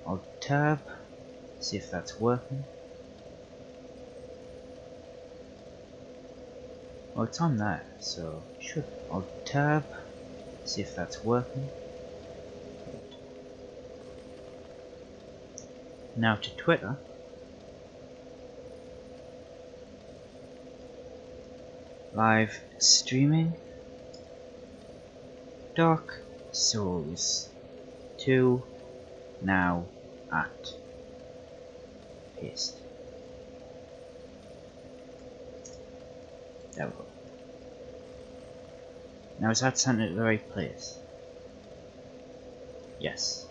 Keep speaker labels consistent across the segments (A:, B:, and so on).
A: Alt tab, see if that's working. Oh, it's on there, so should Alt tab, see if that's working. Now to Twitter. Live streaming. Dark Souls 2 now at paste. There we go. Now is that sent at the right place? Yes.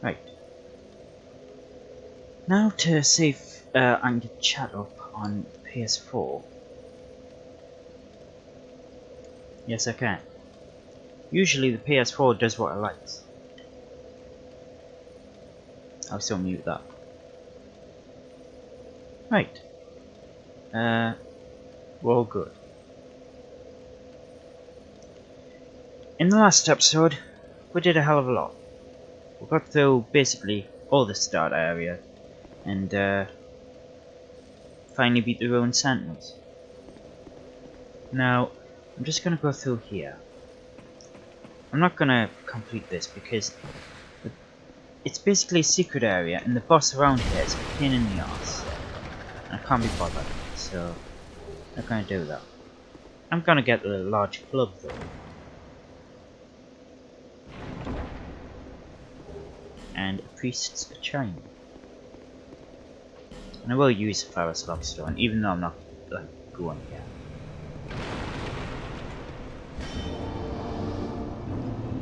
A: Right. Now to see if I can get chat up on PS4. Yes, I can. Usually the PS4 does what it likes. I'll still mute that. Right. We're all good. In the last episode, we did a hell of a lot. We got through basically all the start area, and finally beat the ruined sentinels. Now, I'm just gonna go through here. I'm not gonna complete this because it's basically a secret area, and the boss around here is a pain in the arse. And I can't be bothered, so I'm not gonna do that. I'm gonna get the large club though. And a priest's chime. And I will use the Ferrous Lockstone, even though I'm not like going yet.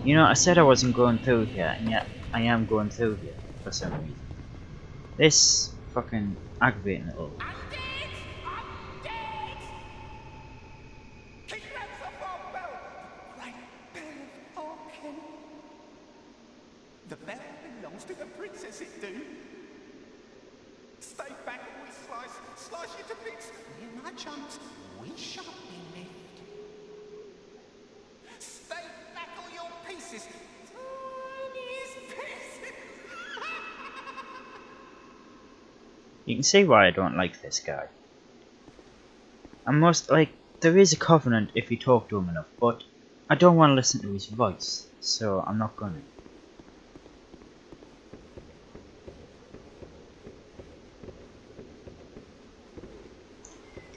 A: You know, I said I wasn't going through here, and yet I am going through here for some reason. This fucking aggravating little.
B: I'm dead! I'm dead! Keep that up our bell! Right bell of Arkin. The bell belongs to the princess, it do. Stay back and we slice you to bits. We're not chumps. We shan't be left. Stay back all your pieces. Tiniest pieces.
A: You can see why I don't like this guy. I'm most like, there is a covenant if you talk to him enough, but I don't want to listen to his voice, so I'm not gonna.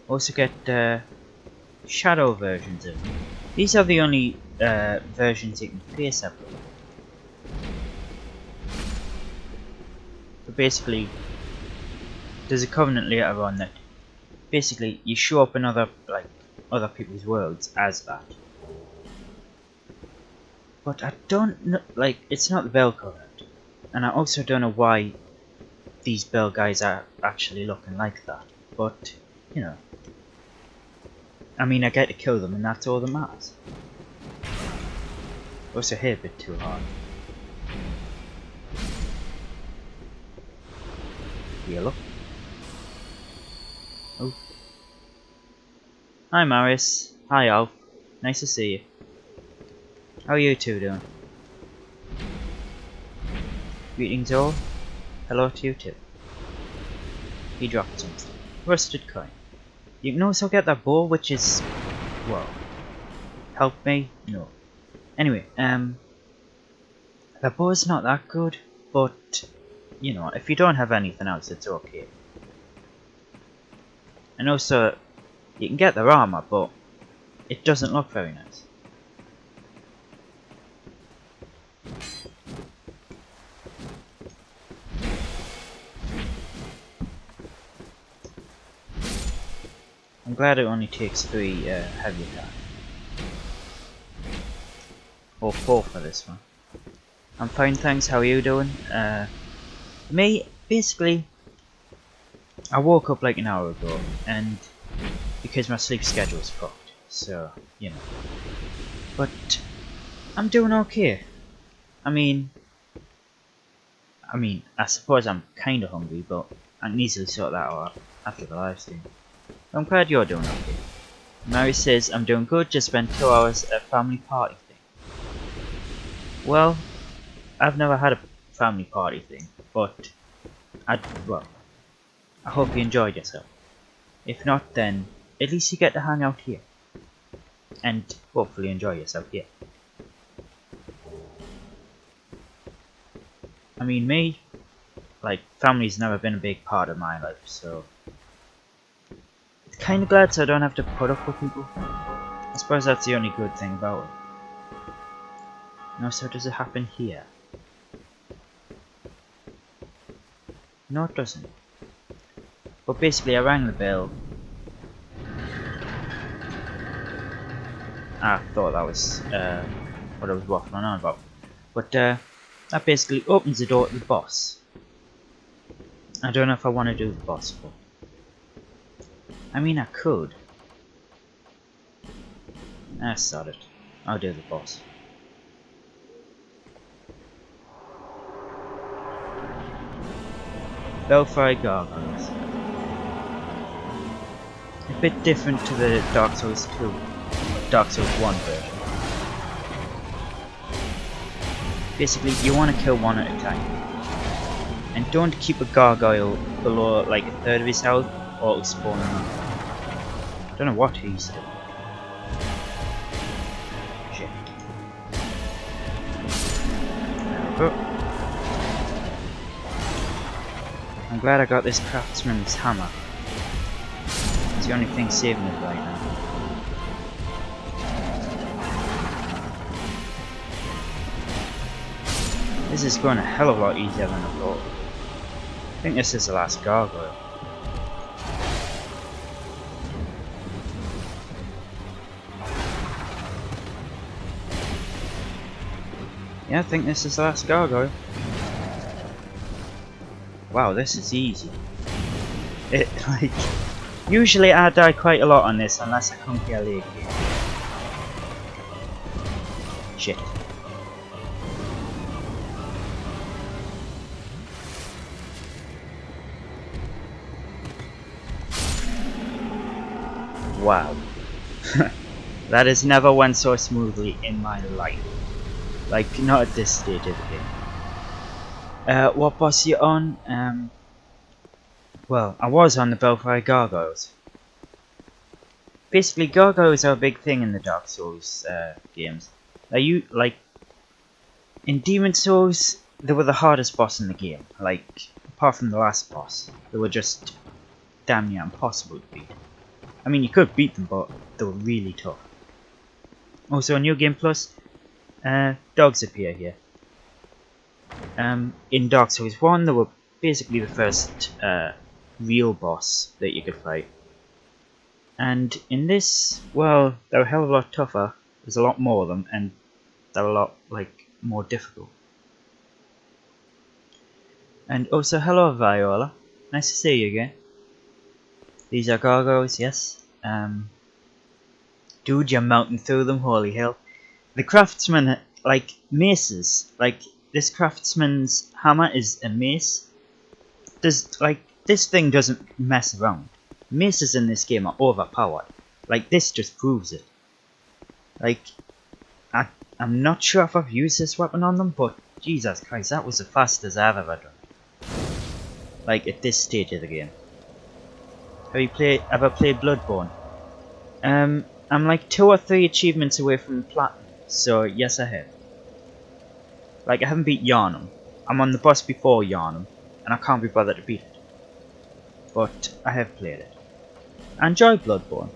A: Also get shadow versions of them. These are the only versions you can face up with. But basically, there's a covenant later on that basically you show up in other people's worlds as that. But I don't know, like, it's not the Bell Covenant, and I also don't know why these Bell guys are actually looking like that. But you know, I mean, I get to kill them, and that's all that matters. Also hit a bit too hard. Heal up. Oh. Hi Maris. Hi Alf. Nice to see you. How are you two doing? Greetings all. Hello to you too. He dropped something. Rusted coin. You can also get that bow, which is, well, help me? No. Anyway, the bow is not that good, but you know, if you don't have anything else, it's okay. And also, you can get their armor, but it doesn't look very nice. I'm glad it only takes 3 heavy attack. Or 4 for this one. I'm fine, thanks. How are you doing? Me, basically, I woke up like an hour ago, and because my sleep schedule is fucked, so, you know. But I'm doing okay. I mean, I suppose I'm kinda hungry, but I can easily sort that out after the live stream. I'm glad you're doing okay. Mary says, I'm doing good, just spent 2 hours at a family party thing. Well, I've never had a family party thing, but well, I hope you enjoyed yourself. If not, then at least you get to hang out here, and hopefully enjoy yourself here. I mean, me, like, family's never been a big part of my life, so kind of glad so I don't have to put up with people. I suppose that's the only good thing about it. No, so does it happen here? No, it doesn't. But basically, I rang the bell. I thought that was what I was waffling on about. But that basically opens the door to the boss. I don't know if I want to do the boss, but I mean, I could. I started. I'll do the boss. Belfry Gargoyles. A bit different to the Dark Souls 2, Dark Souls 1 version. Basically, you want to kill one at a time. And don't keep a gargoyle below like a third of his health, or it'll spawn him. I don't know what he's doing. Shit. There we go. I'm glad I got this craftsman's hammer. It's the only thing saving it right now. This is going a hell of a lot easier than I thought. I think this is the last gargoyle. Yeah, I think this is the last gargoyle. Wow, this is easy. Usually I die quite a lot on this unless I come here late. Shit. Wow. That has never went so smoothly in my life. Like, not at this stage of the game. What boss you on? Well, I was on the Belfry Gargoyles. Basically, gargoyles are a big thing in the Dark Souls games. Like, in Demon Souls, they were the hardest boss in the game. Like, apart from the last boss, they were just damn near impossible to beat. I mean, you could beat them, but they were really tough. Also, on New Game Plus, dogs appear here. In Dark Souls 1, they were basically the first real boss that you could fight. And in this, well, they're a hell of a lot tougher. There's a lot more of them, and they're a lot, like, more difficult. And also, hello Viola. Nice to see you again. These are gargoyles, yes. Dude, you're melting through them, holy hell. The craftsman, like, maces. Like, this craftsman's hammer is a mace. This thing doesn't mess around. Maces in this game are overpowered. Like, this just proves it. Like, I'm not sure if I've used this weapon on them, but Jesus Christ, that was the fastest I've ever done. Like, at this stage of the game. Have you ever played Bloodborne? I'm like 2 or 3 achievements away from platinum, so yes I have. Like, I haven't beat Yharnam. I'm on the boss before Yharnam, and I can't be bothered to beat it. But I have played it. I enjoy Bloodborne.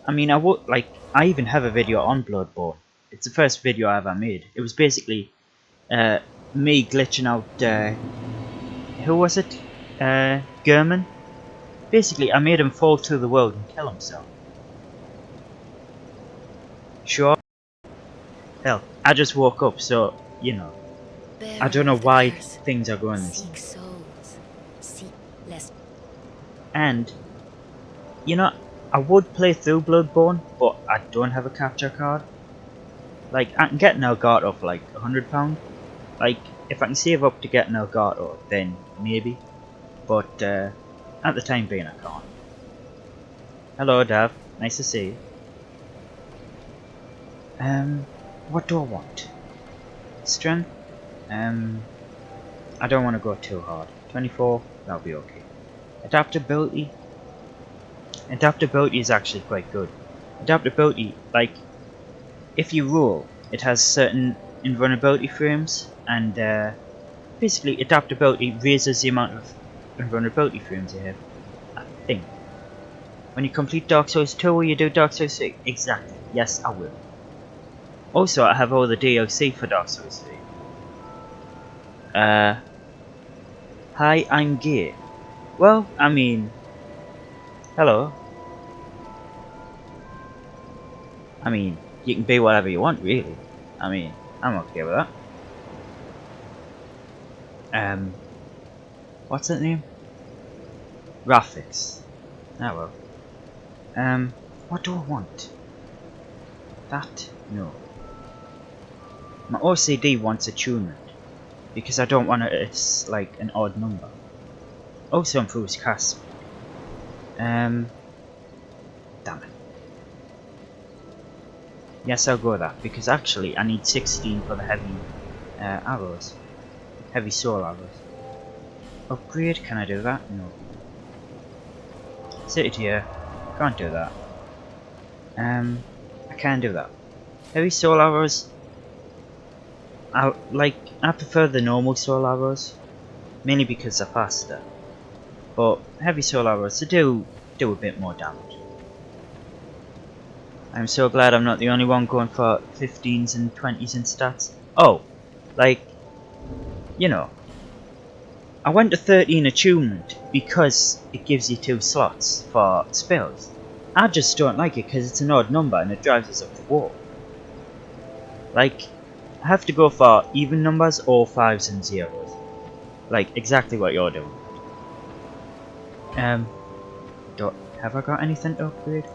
A: I mean, I even have a video on Bloodborne. It's the first video I ever made. It was basically me glitching out, who was it? German? Basically, I made him fall to the world and kill himself. Sure? Hell, I just woke up, so, you know. I don't know why things are going this way. And, you know, I would play through Bloodborne, but I don't have a capture card. Like, I can get an Elgato for like £100. Like, if I can save up to get an Elgato, then maybe. But, at the time being, I can't. Hello, Dav. Nice to see you. What do I want? Strength? I don't want to go too hard. 24, that'll be okay. Adaptability. Adaptability is actually quite good. Adaptability, like, if you roll, it has certain invulnerability frames, and basically adaptability raises the amount of invulnerability frames you have. I think. When you complete Dark Souls 2, will you do Dark Souls 3? Exactly. Yes, I will. Also, I have all the DLC for Dark Souls 3. Hi, I'm gay. Well, I mean, hello. I mean, you can be whatever you want, really. I mean, I'm okay with that. What's that name? Graphics. Ah well. What do I want? That? No. My OCD wants attunement. Because I don't want it's like an odd number. Also improves cast speed. Damn it. Yes, I'll go with that. Because actually, I need 16 for the heavy arrows. Heavy soul arrows. Upgrade? Can I do that? No. Sit it here. Can't do that. I can do that. Heavy soul arrows. I prefer the normal soul arrows, mainly because they're faster. But heavy soul arrows, they do a bit more damage. I'm so glad I'm not the only one going for 15s and 20s in stats. Oh, like, you know, I went to 13 attunement because it gives you 2 slots for spells. I just don't like it because it's an odd number and it drives us up the wall. Like, I have to go for even numbers or 5s and 0s. Like, exactly what you're doing. Have I got anything to upgrade?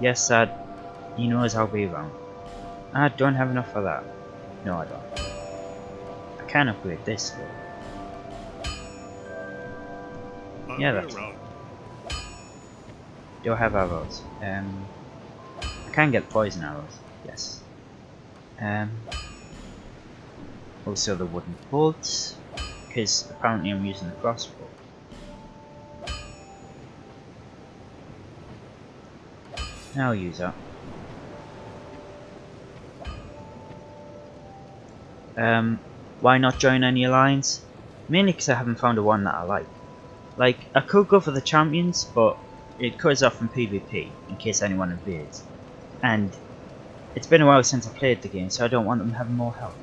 A: Yes, he knows I'll be around. I don't have enough for that. No, I don't. I can upgrade this though. Yeah, that's. Do I have arrows? I can get poison arrows. Yes. Also the wooden bolts, because apparently I'm using the crossbow. I'll use that. Why not join any alliance? Mainly because I haven't found a one that I like. Like, I could go for the champions, but it cuts off from PvP in case anyone invades. And it's been a while since I played the game, so I don't want them having more health.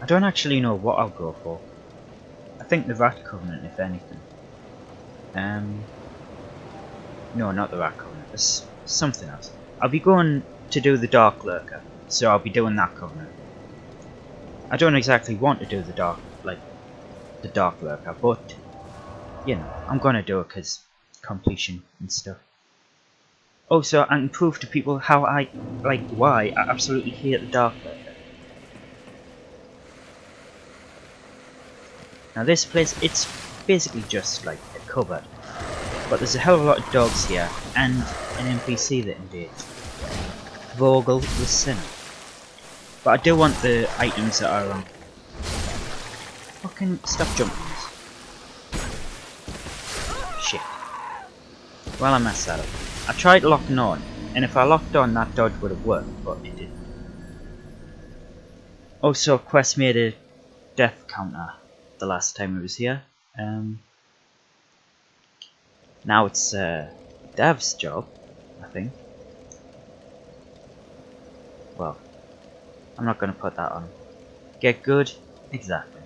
A: I don't actually know what I'll go for. I think the Rat Covenant, if anything. No, not the Rat Covenant. There's something else. I'll be going to do the Dark Lurker, so I'll be doing that Covenant. I don't exactly want to do the Dark Lurker, but you know, I'm gonna do it because completion and stuff. Also, I can prove to people how why I absolutely hate the Dark Lurker. Now this place, it's basically just like a cupboard, but there's a hell of a lot of dogs here, and an NPC that invades. Vogel the Sinner. But I do want the items that are fucking stop jumping. Shit. Well, I messed that up. I tried locking on, and if I locked on, that dodge would have worked, but it didn't. Also, Quest made a death counter the last time it was here. Now it's Dav's job, I think. Well, I'm not going to put that on. Get good? Exactly.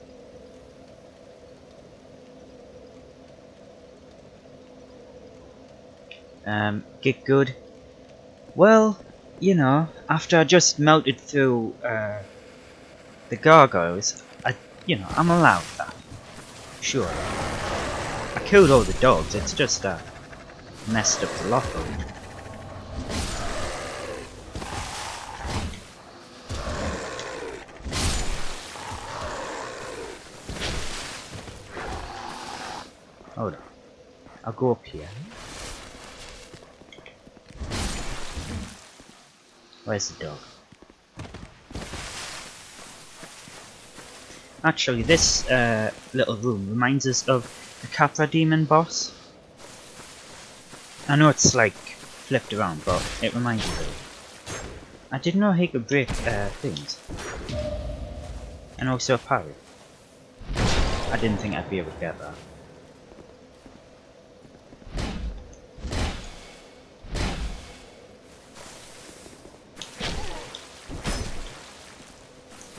A: Get good? Well, you know, after I just melted through the gargoyles, I'm allowed that. Sure. I killed all the dogs, it's just messed up the locker. Hold on. I'll go up here. Where's the dog? Actually, this little room reminds us of the Capra Demon boss. I know it's like flipped around, but it reminds me of it. I didn't know he could break things. And also a parry. I didn't think I'd be able to get that.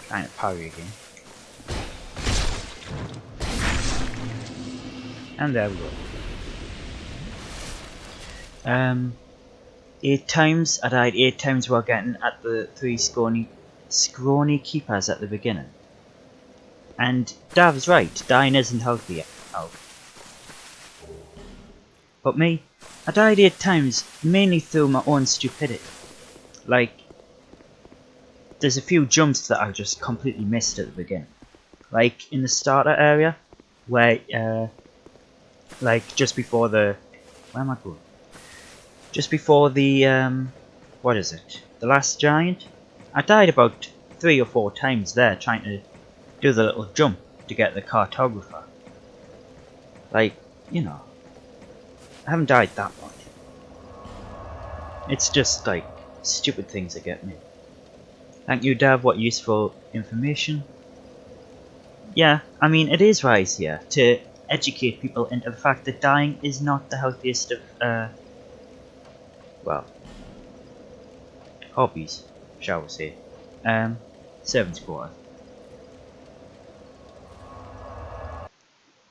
A: Trying to parry again. And there we go. 8 times. I died 8 times while getting at the 3 scrawny keepers at the beginning. And Dav's right, dying isn't healthy. But me, I died 8 times mainly through my own stupidity. Like, there's a few jumps that I just completely missed at the beginning. Like in the starter area, where like just before the, where am I going? Just before the what is it? The last giant. I died about 3 or 4 times there trying to do the little jump to get the cartographer. Like, you know, I haven't died that much. It's just like stupid things that get me. Thank you, Dav. What useful information. Yeah, I mean, it is wise here to educate people into the fact that dying is not the healthiest of, well, hobbies, shall we say. Servants quarters.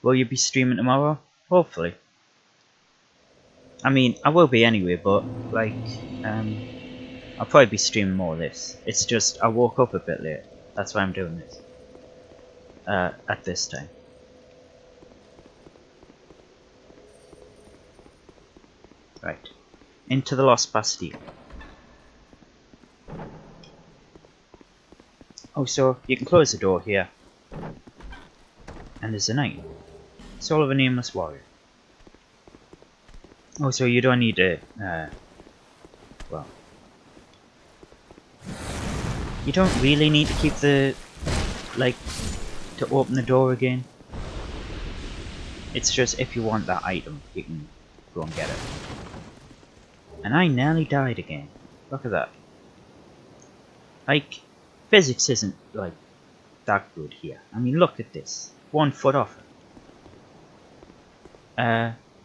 A: Will you be streaming tomorrow? Hopefully. I mean, I will be anyway, but, like, I'll probably be streaming more of this. It's just, I woke up a bit late. That's why I'm doing this. At this time. Right. Into the Lost Bastille. Oh, so you can close the door here. And there's an item. Soul of a Nameless Warrior. Oh, so you don't need to, well. You don't really need to keep the, like, to open the door again. It's just if you want that item, you can go and get it. And I nearly died again. Look at that. Like, physics isn't, like, that good here. I mean, look at this. 1 foot off it.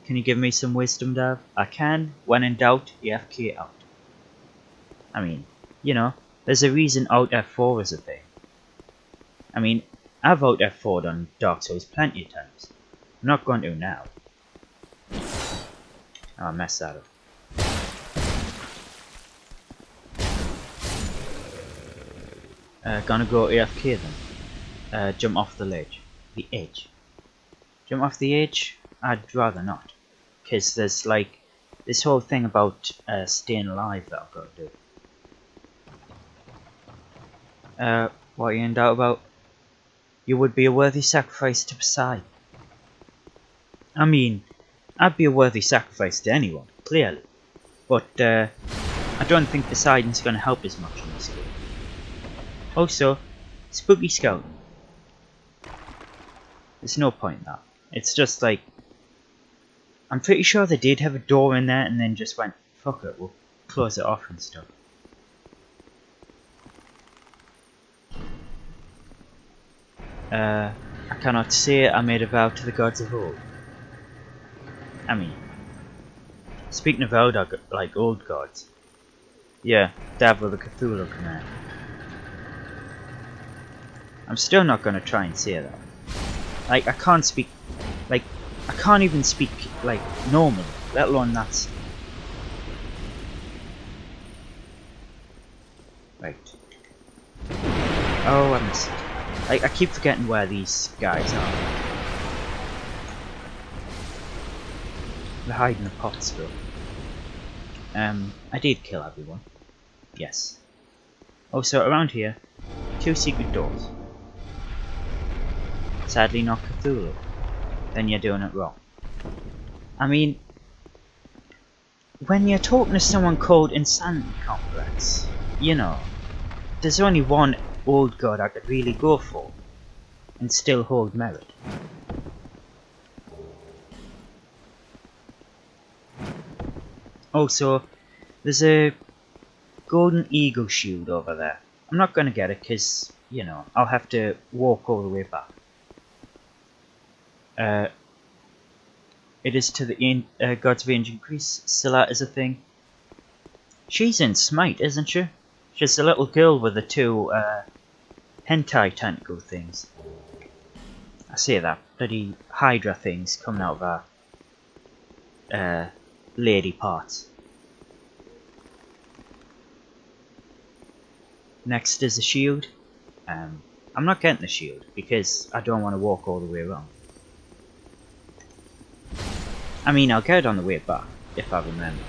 A: Can you give me some wisdom, Dav? I can. When in doubt, AFK out. I mean, you know, there's a reason Alt F4 is a thing. I mean, I've Alt F4'd on Dark Souls plenty of times. I'm not going to now. Oh, I messed that up. Gonna go AFK then. Jump off the ledge. The edge. Jump off the edge? I'd rather not. Because there's like this whole thing about staying alive that I've got to do. What are you in doubt about? You would be a worthy sacrifice to Bastille. I mean, I'd be a worthy sacrifice to anyone, clearly. But I don't think Poseidon's going to help as much in this game. Also, spooky skeleton. There's no point in that. It's just like, I'm pretty sure they did have a door in there and then just went, fuck it, we'll close it off and stuff. I cannot say I made a vow to the gods of old. I mean, speaking of old, like old gods. Yeah, Dav with the Cthulhu command. I'm still not gonna try and say that. Like, I can't speak, like, I can't even speak, like, normally, let alone that. Right. Oh, I missed it. Like, I keep forgetting where these guys are. They're hiding the pots though. I did kill everyone. Yes. Also, around here, 2 secret doors. Sadly not Cthulhu. Then you're doing it wrong. I mean, when you're talking to someone called Insanity Complex, you know, there's only one old god I could really go for. and still hold merit. Also, there's a golden eagle shield over there. I'm not going to get it because, you know, I'll have to walk all the way back. It is to the gods of ancient Greece. Scylla is a thing. She's in Smite, isn't she? She's a little girl with the two hentai tentacle things. I say that. Bloody Hydra things coming out of her lady parts. Next is the shield. I'm not getting the shield because I don't want to walk all the way around. I mean, I'll get it on the way back, if I remember.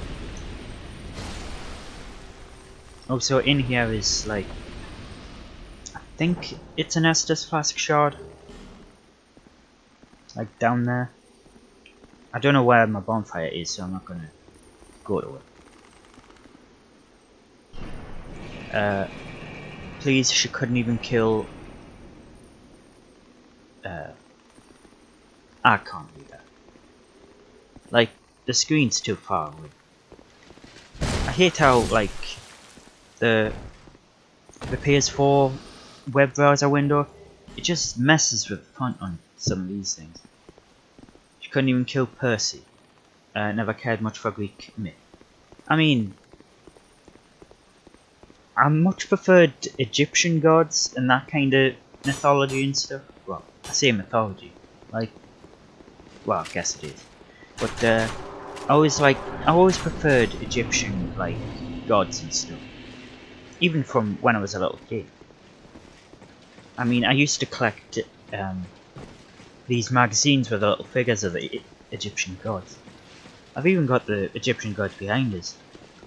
A: Also, in here is, like, I think it's an Estus Flask Shard. Like, down there. I don't know where my bonfire is, so I'm not gonna go to it. Please, she couldn't even kill... I can't read that. Like, the screen's too far away. I hate how, like, the PS4 web browser window, it just messes with the font on some of these things. She couldn't even kill Percy. Never cared much for Greek myth. I mean, I much preferred Egyptian gods and that kind of mythology and stuff. Well, I say mythology, like, well, I guess it is. But I always preferred Egyptian, like, gods and stuff. Even from when I was a little kid. I mean, I used to collect these magazines with the little figures of the Egyptian gods. I've even got the Egyptian gods behind us,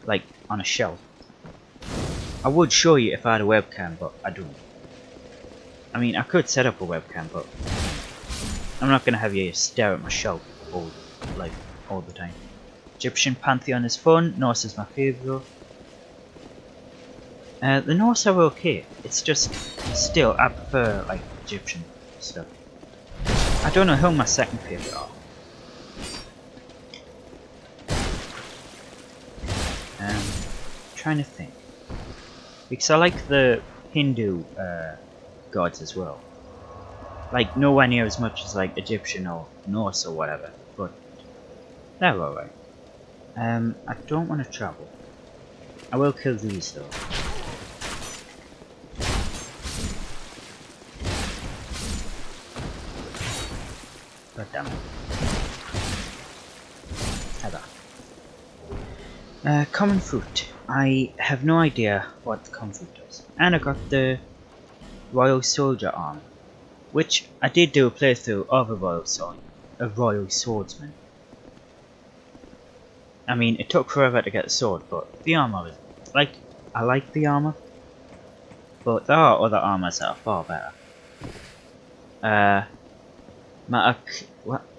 A: like, on a shelf. I would show you if I had a webcam, but I don't. I mean, I could set up a webcam, but I'm not gonna have you stare at my shelf all the time. Egyptian pantheon is fun. Norse is my favourite. The Norse are okay. It's just still I prefer like Egyptian stuff. I don't know who my second favourite are. Trying to think, because I like the Hindu gods as well. Like nowhere near as much as like Egyptian or Norse or whatever, but they're alright. I don't want to travel. I will kill these though. God damn it. Heather. Common fruit. I have no idea what the common fruit does. And I got the Royal Soldier armor, which I did do a playthrough of a Royal Swordsman. I mean, it took forever to get the sword, but the armor is like, I like the armor, but there are other armors that are far better.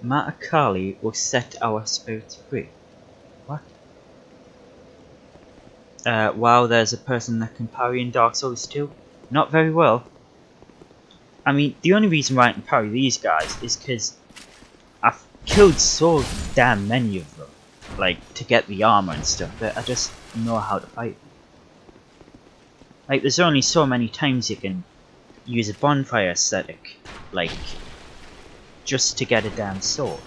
A: Matakali will set our spirits free. What? Wow, there's a person that can parry in Dark Souls 2. Not very well. I mean, the only reason why I can parry these guys is because I've killed so damn many of them. Like, to get the armor and stuff, that I just know how to fight them. Like, there's only so many times you can use a bonfire aesthetic, like, just to get a damn sword.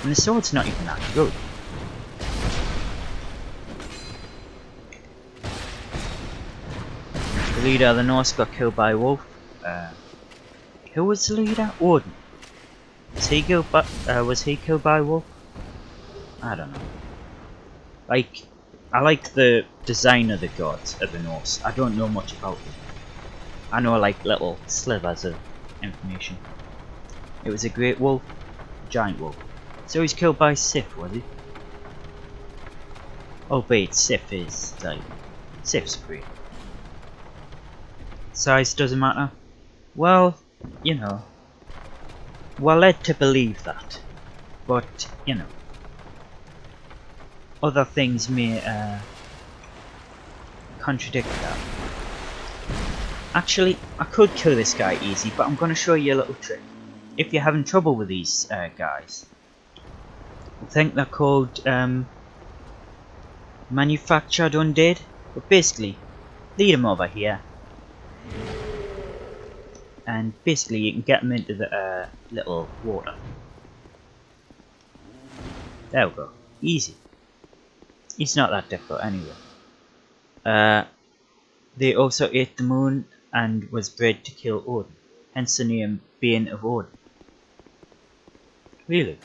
A: And the sword's not even that good. The leader of the Norse got killed by a wolf. Who was the leader? Odin. Was he killed by a wolf? I don't know. Like, I like the design of the gods of the Norse. I don't know much about them. I know like little slivers of information. It was a great wolf, giant wolf. So he's killed by Sif, was he? Oh wait, Sif is like, Sif's great. Size doesn't matter. Well, you know, we're led to believe that, but you know, other things may contradict that. Actually, I could kill this guy easy, but I'm going to show you a little trick. If you're having trouble with these guys, I think they're called manufactured undead. But basically, lead them over here, and basically you can get them into the little water. There we go. Easy. It's not that difficult anyway. They also ate the moon and was bred to kill Odin, hence the name Bane of Odin. Really?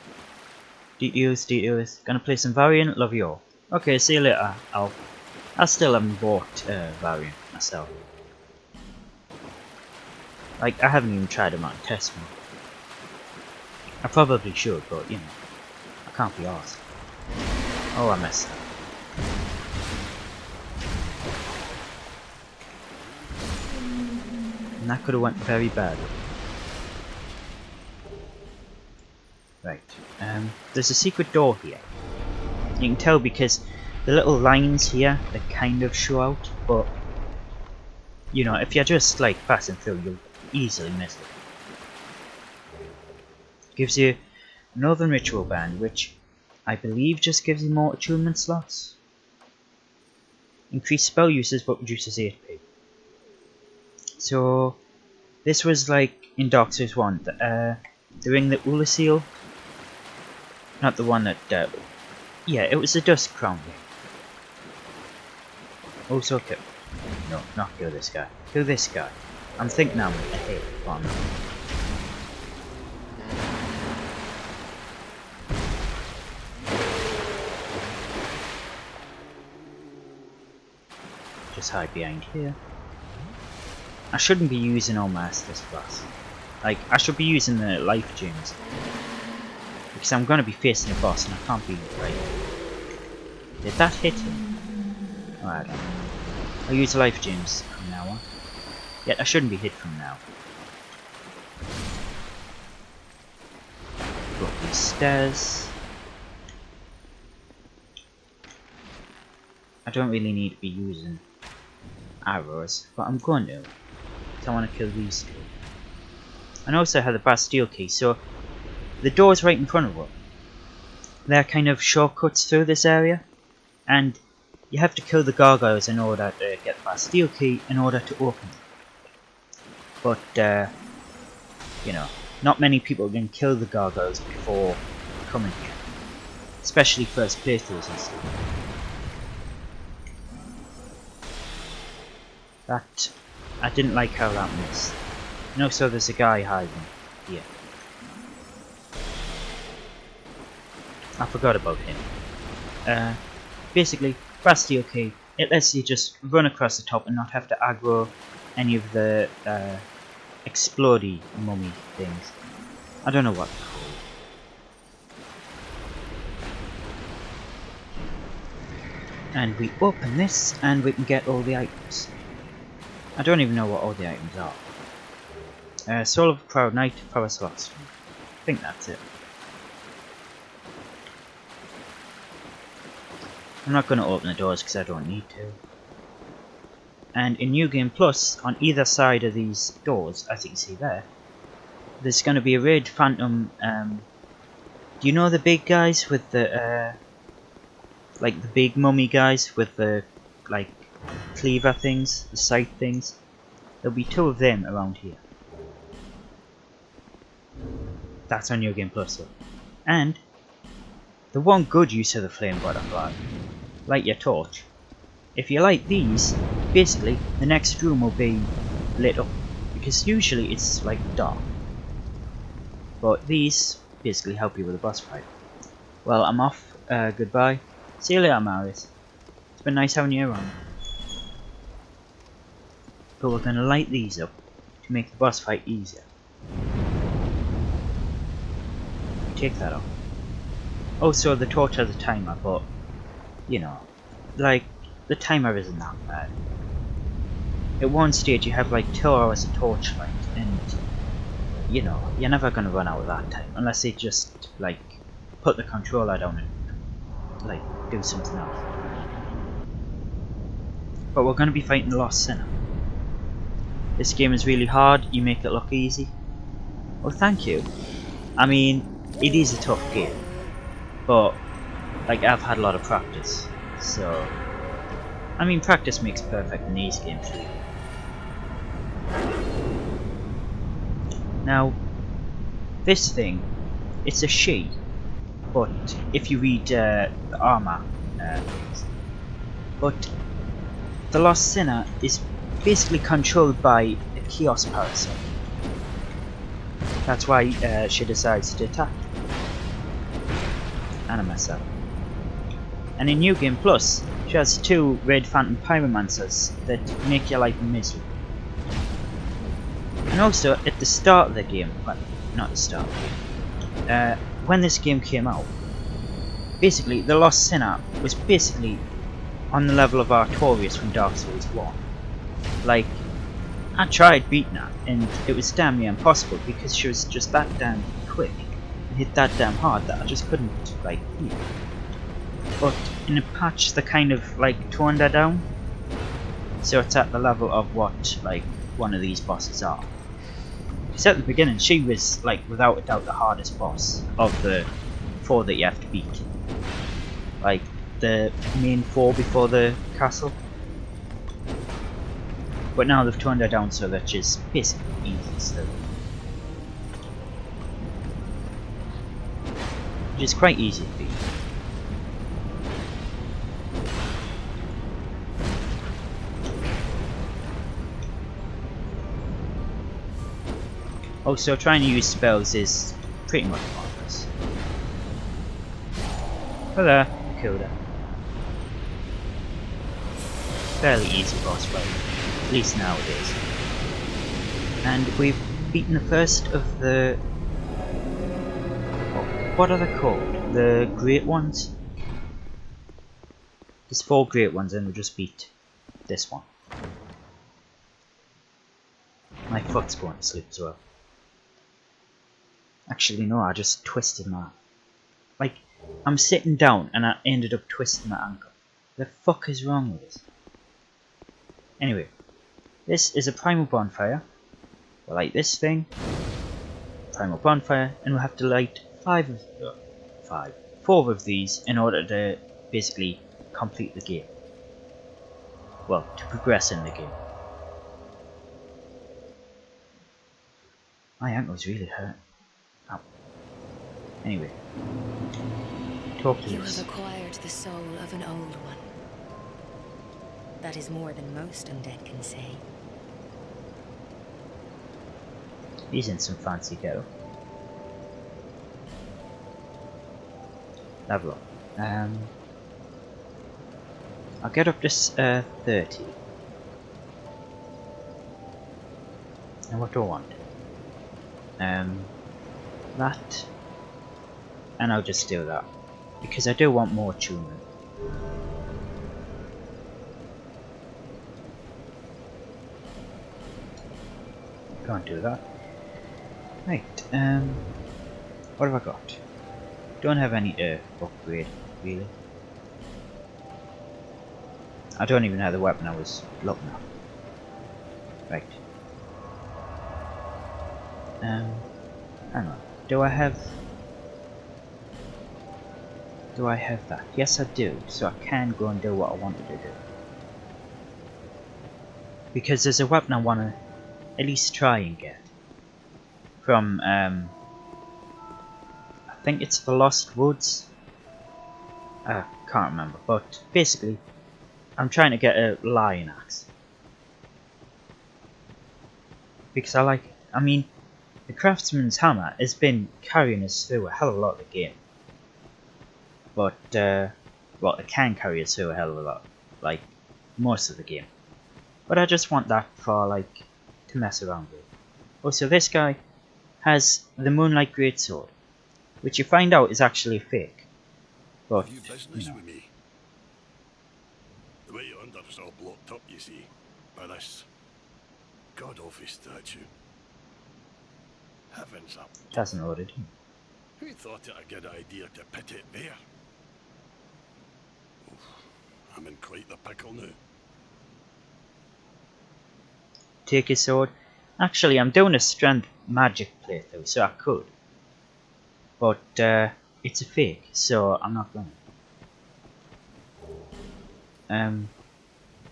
A: Details. Gonna play some Variant, love you all. Okay, see you later, Alf. I still haven't bought Variant myself. Like, I haven't even tried them out in test mode. I probably should, but you know, I can't be arsed. Oh, I messed up. And that could have went very badly. Right, there's a secret door here. You can tell because the little lines here, they kind of show out, but you know, if you're just like passing through, you'll easily miss it. Gives you Northern Ritual Band, which I believe just gives you more attunement slots. Increase spell uses but reduces HP. So this was like in Dark Souls 1, doing the Ulasil. Not the one that, yeah, it was the Dust Crown game. Also kill, no, not kill this guy, kill this guy. I'm thinking I'm ahead, but I'm not. Just hide behind here. I shouldn't be using all Masters Class. Like, I should be using the Life Gems. Because I'm going to be facing a boss and I can't be like... Did that hit him? Oh, I don't know. I'll use Life Gems from now on. Yet I shouldn't be hit from now. Go up these stairs. I don't really need to be using arrows, but I'm going to. I want to kill these two. And also I have the Bastille key, so the door's right in front of us. They're kind of shortcuts through this area, and you have to kill the gargoyles in order to get the Bastille key in order to open them. But, you know, not many people can kill the gargoyles before coming here. Especially first playthroughs and stuff. That, I didn't like how that missed. No, so there's a guy hiding here. I forgot about him. Basically, Bastille key, it lets you just run across the top and not have to aggro any of the explodey mummy things. I don't know what they're called. And we open this and we can get all the items. I don't even know what all the items are. Soul of a Proud Knight, Power Slots. I think that's it. I'm not going to open the doors because I don't need to. And in New Game Plus, on either side of these doors, as you can see there, there's going to be a Raid Phantom. Do you know the big guys with the, like the big mummy guys with the, like, cleaver things, the scythe things? There'll be 2 of them around here. That's on New Game Plus though. And the one good use of the flame butterfly, light your torch. If you light these, basically the next room will be lit up, because usually it's like dark. But these basically help you with the boss fight. Well, I'm off. Goodbye. See you later, Marius. It's been nice having you around. But we're going to light these up to make the boss fight easier. Take that off. Also, the torch has a timer, but you know, like, the timer isn't that bad. At one stage you have like 2 hours of torchlight, and you know, you're never gonna run out of that time unless they just like put the controller down and like do something else. But we're gonna be fighting the Lost Sinner. This game is really hard, you make it look easy. Well, thank you. I mean, it is a tough game, but like I've had a lot of practice, so I mean practice makes perfect in these games really. Now, this thing, it's a she, but if you read the armor things, but the Lost Sinner is basically controlled by a chaos parasite. That's why she decides to attack Anna myself. And in New Game Plus, she has 2 red phantom pyromancers that make your life miserable. And also at the start of the game, well, not the start of the game, when this game came out, basically the Lost Sinner was basically on the level of Artorias from Dark Souls 1. Like, I tried beating her, and it was damn near impossible because she was just that damn quick and hit that damn hard that I just couldn't, like, beat her. But in a patch, they kind of, like, toned her down, so it's at the level of what, like, one of these bosses are. Because at the beginning, she was, like, without a doubt the hardest boss of the 4 that you have to beat. Like, the main 4 before the castle. But now they've toned her down so that she's basically easy still. Which is quite easy to beat. Also, trying to use spells is pretty much pointless. But there, killed her. Fairly easy boss fight, at least nowadays. And we've beaten the first of the... what are they called? The Great Ones? There's 4 Great Ones and we just beat this one. My foot's going to sleep as well. Actually no, I just twisted my... like, I'm sitting down and I ended up twisting my ankle. The fuck is wrong with this? Anyway, this is a primal bonfire. We'll light this thing, primal bonfire, and we'll have to light 4 of these in order to basically complete the game. Well, to progress in the game. My ankle's really hurt. Ow. Anyway, talk to
C: You
A: us.
C: have acquired the soul of an old one. That is more than most undead can say.
A: He's in some fancy go. Level up. I'll get up to 30. And what do I want? That. And I'll just do that. Because I do want more attunement. Can't do that. Right, what have I got? Don't have any to upgrade, really. I don't even have the weapon I was looking at. Right. Hang on. Do I have that? Yes I do, so I can go and do what I wanted to do. Because there's a weapon I want to at least try and get. From, I think it's the Lost Woods. I can't remember, but basically, I'm trying to get a lion axe. Because I like it. I mean, the craftsman's hammer has been carrying us through a hell of a lot of the game. But, well, it can carry us through a hell of a lot, like, most of the game. But I just want that for, like, to mess around with. Also, this guy has the Moonlight Greatsword, which you find out is actually fake. But,
D: Have you business with me? The way yonder is all blocked up, you see, by this god-awful statue. Heavens up.
A: it hasn't loaded.
D: Who thought it a good idea to put it there? Oof, I'm in quite the pickle now.
A: take his sword. Actually, I'm doing a strength magic playthrough, so I could. But it's a fake, so I'm not going to.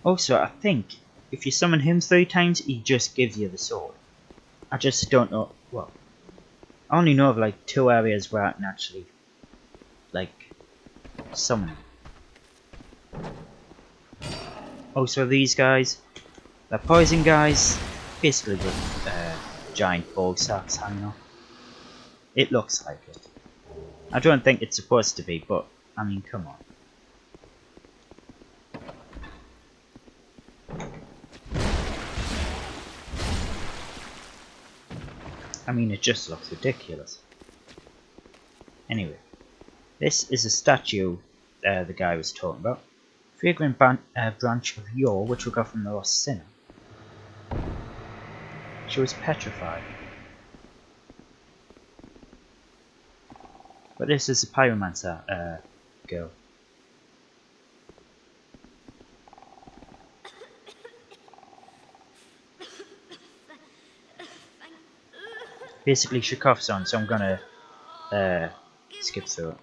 A: Also, I think if you summon him 3 times, he just gives you the sword. I just don't know. Well, I only know of like 2 areas where I can actually like summon him. Also, these guys, they're poison guys, basically with giant ball sacks hanging off. It looks like it. I don't think it's supposed to be, but I mean, come on. I mean, it just looks ridiculous. Anyway, this is a statue the guy was talking about. Fragrant branch of yore, which we got from the lost sinner. She was petrified. But this is a pyromancer girl. Basically, she coughs on, so I'm gonna skip through it.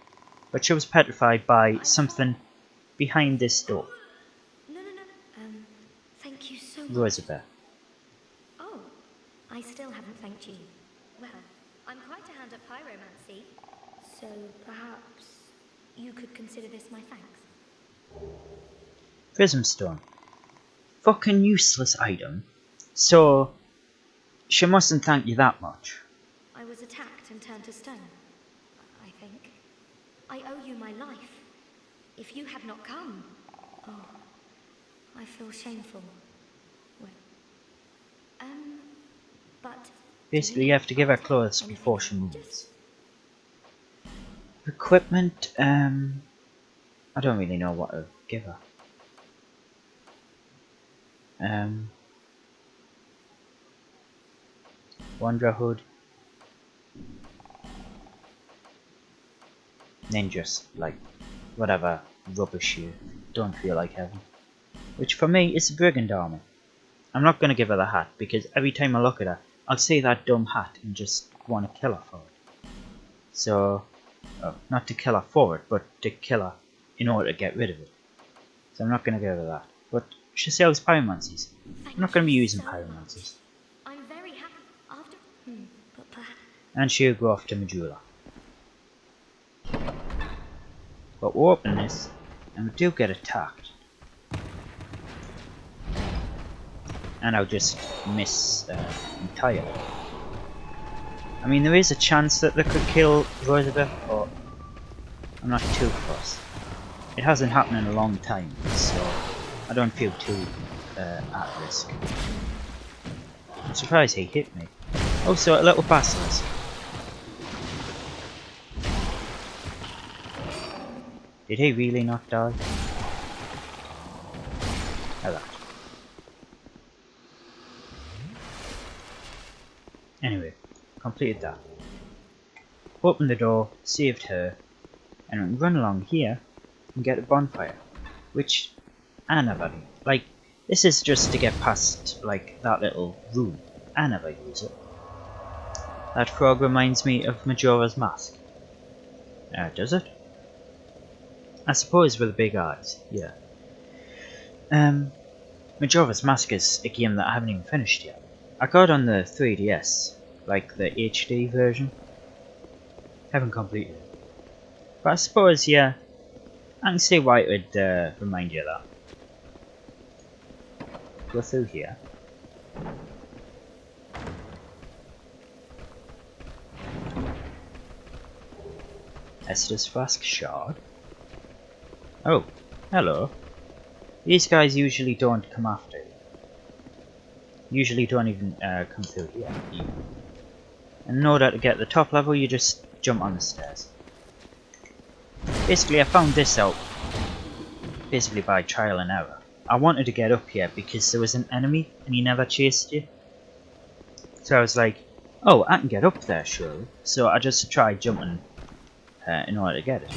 A: But she was petrified by something behind this door.
C: No. Thank you so much.
A: Roosevelt.
C: Oh, I still haven't thanked you. Well, I'm quite a hand at pyromancy, so perhaps you could consider this my thanks.
A: Prism stone. Fucking useless item. So, she mustn't thank you that much.
C: I was attacked and turned to stone, I think. I owe you my life. If you had not come... Oh, I feel shameful. Well, but...
A: Basically, you have to give her clothes before she moves. Equipment, I don't really know what to give her. Wanderer hood. Then just, like, whatever rubbish you don't feel like having. Which for me is a brigand armor. I'm not going to give her the hat, because every time I look at her, I'll see that dumb hat and just want to kill her for it. So, not to kill her for it, but to kill her in order to get rid of it. So I'm not going to give her that. But she sells pyromancies. I'm not going to be using pyromancies.
C: I'm very happy after... but perhaps...
A: And she'll go off to Majula. But we'll open this, and we do get attacked. And I'll just miss entirely. I mean, there is a chance that they could kill Roosevelt, but I'm not too fussed. It hasn't happened in a long time, so I don't feel too at risk. I'm surprised he hit me. Also, a little basilisk. Did he really not die? Hello. Anyway, completed that. Opened the door, saved her, and we run along here and get a bonfire. Which I never do. Like, this is just to get past, like, that little room. I never use it. That frog reminds me of Majora's Mask. Does it? I suppose with the big eyes, yeah. Majora's Mask is a game that I haven't even finished yet. I got on the 3DS, like the HD version. Haven't completed it. But I suppose, yeah, I can see why it would remind you of that. Go through here. Estus Flask Shard. Oh, hello. These guys usually don't come after you. Usually don't even come through here. And in order to get the top level, you just jump on the stairs. Basically, I found this out basically by trial and error. I wanted to get up here because there was an enemy and he never chased you. So I was like, oh, I can get up there surely. So I just tried jumping in order to get it.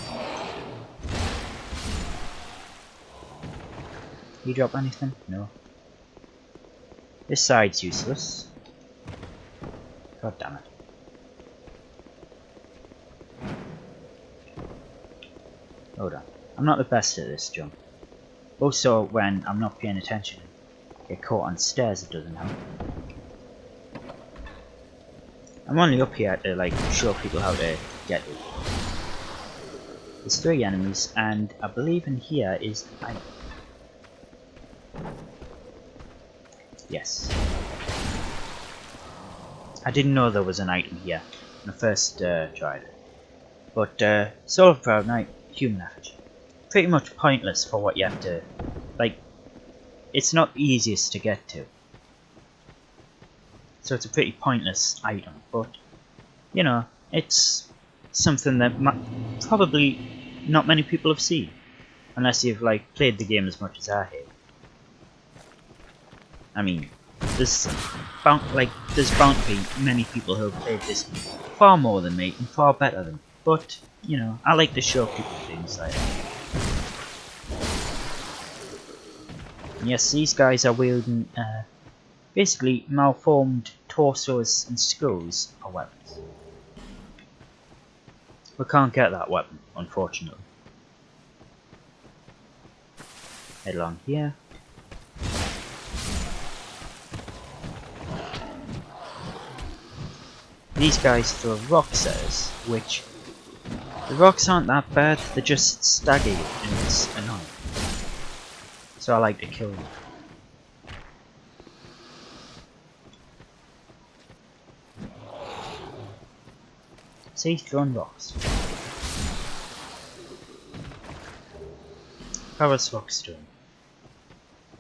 A: You drop anything? No. This side's useless. God damn it. Hold on. I'm not the best at this jump. Also, when I'm not paying attention, get caught on stairs, it doesn't help. I'm only up here to like show people how to get it. There's 3 enemies, and I believe in here is an item. Yes. I didn't know there was an item here when I first tried it. But Soul of Proud Knight, human effigy. Pretty much pointless for what you have to, like, it's not the easiest to get to. So it's a pretty pointless item, but, you know, it's something that probably not many people have seen. Unless you've, like, played the game as much as I have. I mean, there's bound to be many people who have played this far more than me and far better than me. But, you know, I like to show people things like that. And yes, these guys are wielding, basically malformed torsos and skulls are weapons. We can't get that weapon, unfortunately. Head along here. These guys throw rocks at us, which the rocks aren't that bad, they're just stagger you and it's annoying. So I like to kill them. See, throwing rocks. Paris Rock Stone.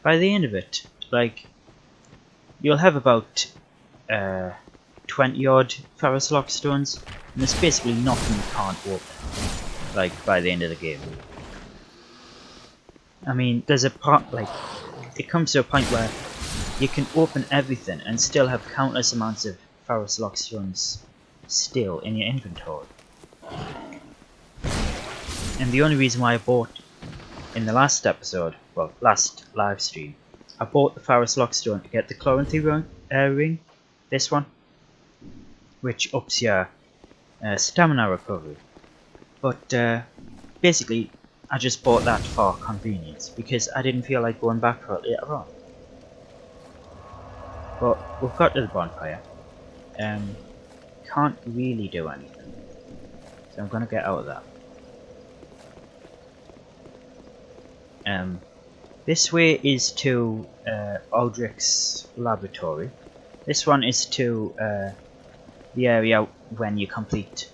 A: By the end of it, like, you'll have about 20 odd Ferrous Lock Stones, and there's basically nothing you can't open, like, by the end of the game. I mean, there's a part, like, it comes to a point where you can open everything and still have countless amounts of Ferrous Lock Stones still in your inventory. And the only reason why I bought, in the last episode, well, last live stream, I bought the Ferrous Lock Stone to get the Chloranthy ring, this one, which ups your stamina recovery. But basically, I just bought that for convenience because I didn't feel like going back for it later on. But we've got to the bonfire. Can't really do anything, so I'm gonna get out of that. This way is to Aldrich's laboratory. This one is to the area when you complete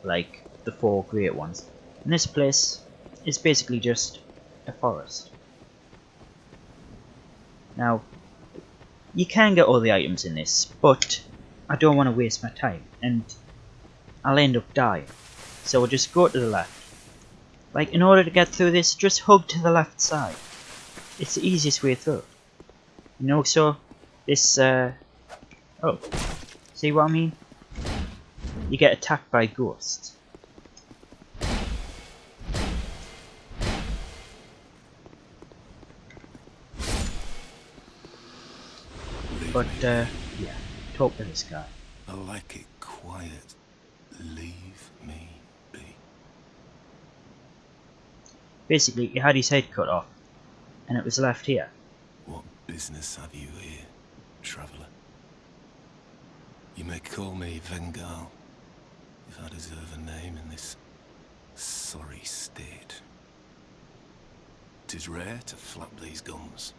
A: like the 4 great ones. And this place is basically just a forest. Now, you can get all the items in this, but I don't want to waste my time, and I'll end up dying. So we'll just go to the left. Like, in order to get through this, just hug to the left side. It's the easiest way through. You know, so this, oh, see what I mean? You get attacked by ghosts. But, yeah, talk to this guy.
D: I like it quiet. Leave me be.
A: Basically, he had his head cut off, and it was left here.
D: What business have you here, traveller? You may call me Vengal, if I deserve a name in this sorry state. 'Tis rare to flap these gums.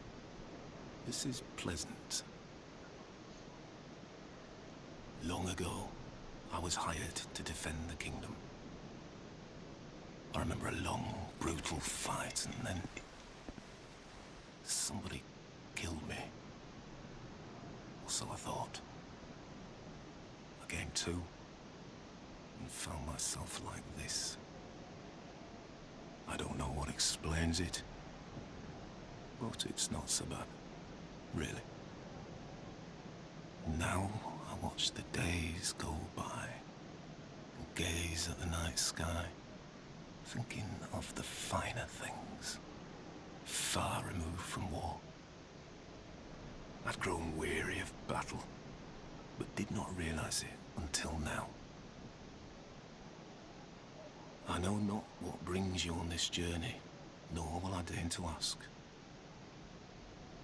D: This is pleasant. Long ago, I was hired to defend the kingdom. I remember a long, brutal fight, and then somebody killed me. Or so I thought. I came to and found myself like this. I don't know what explains it, but it's not so bad, really. Now I watch the days go by and gaze at the night sky, thinking of the finer things, far removed from war. I I'd grown weary of battle, but did not realize it until now. I know not what brings you on this journey, nor will I deign to ask.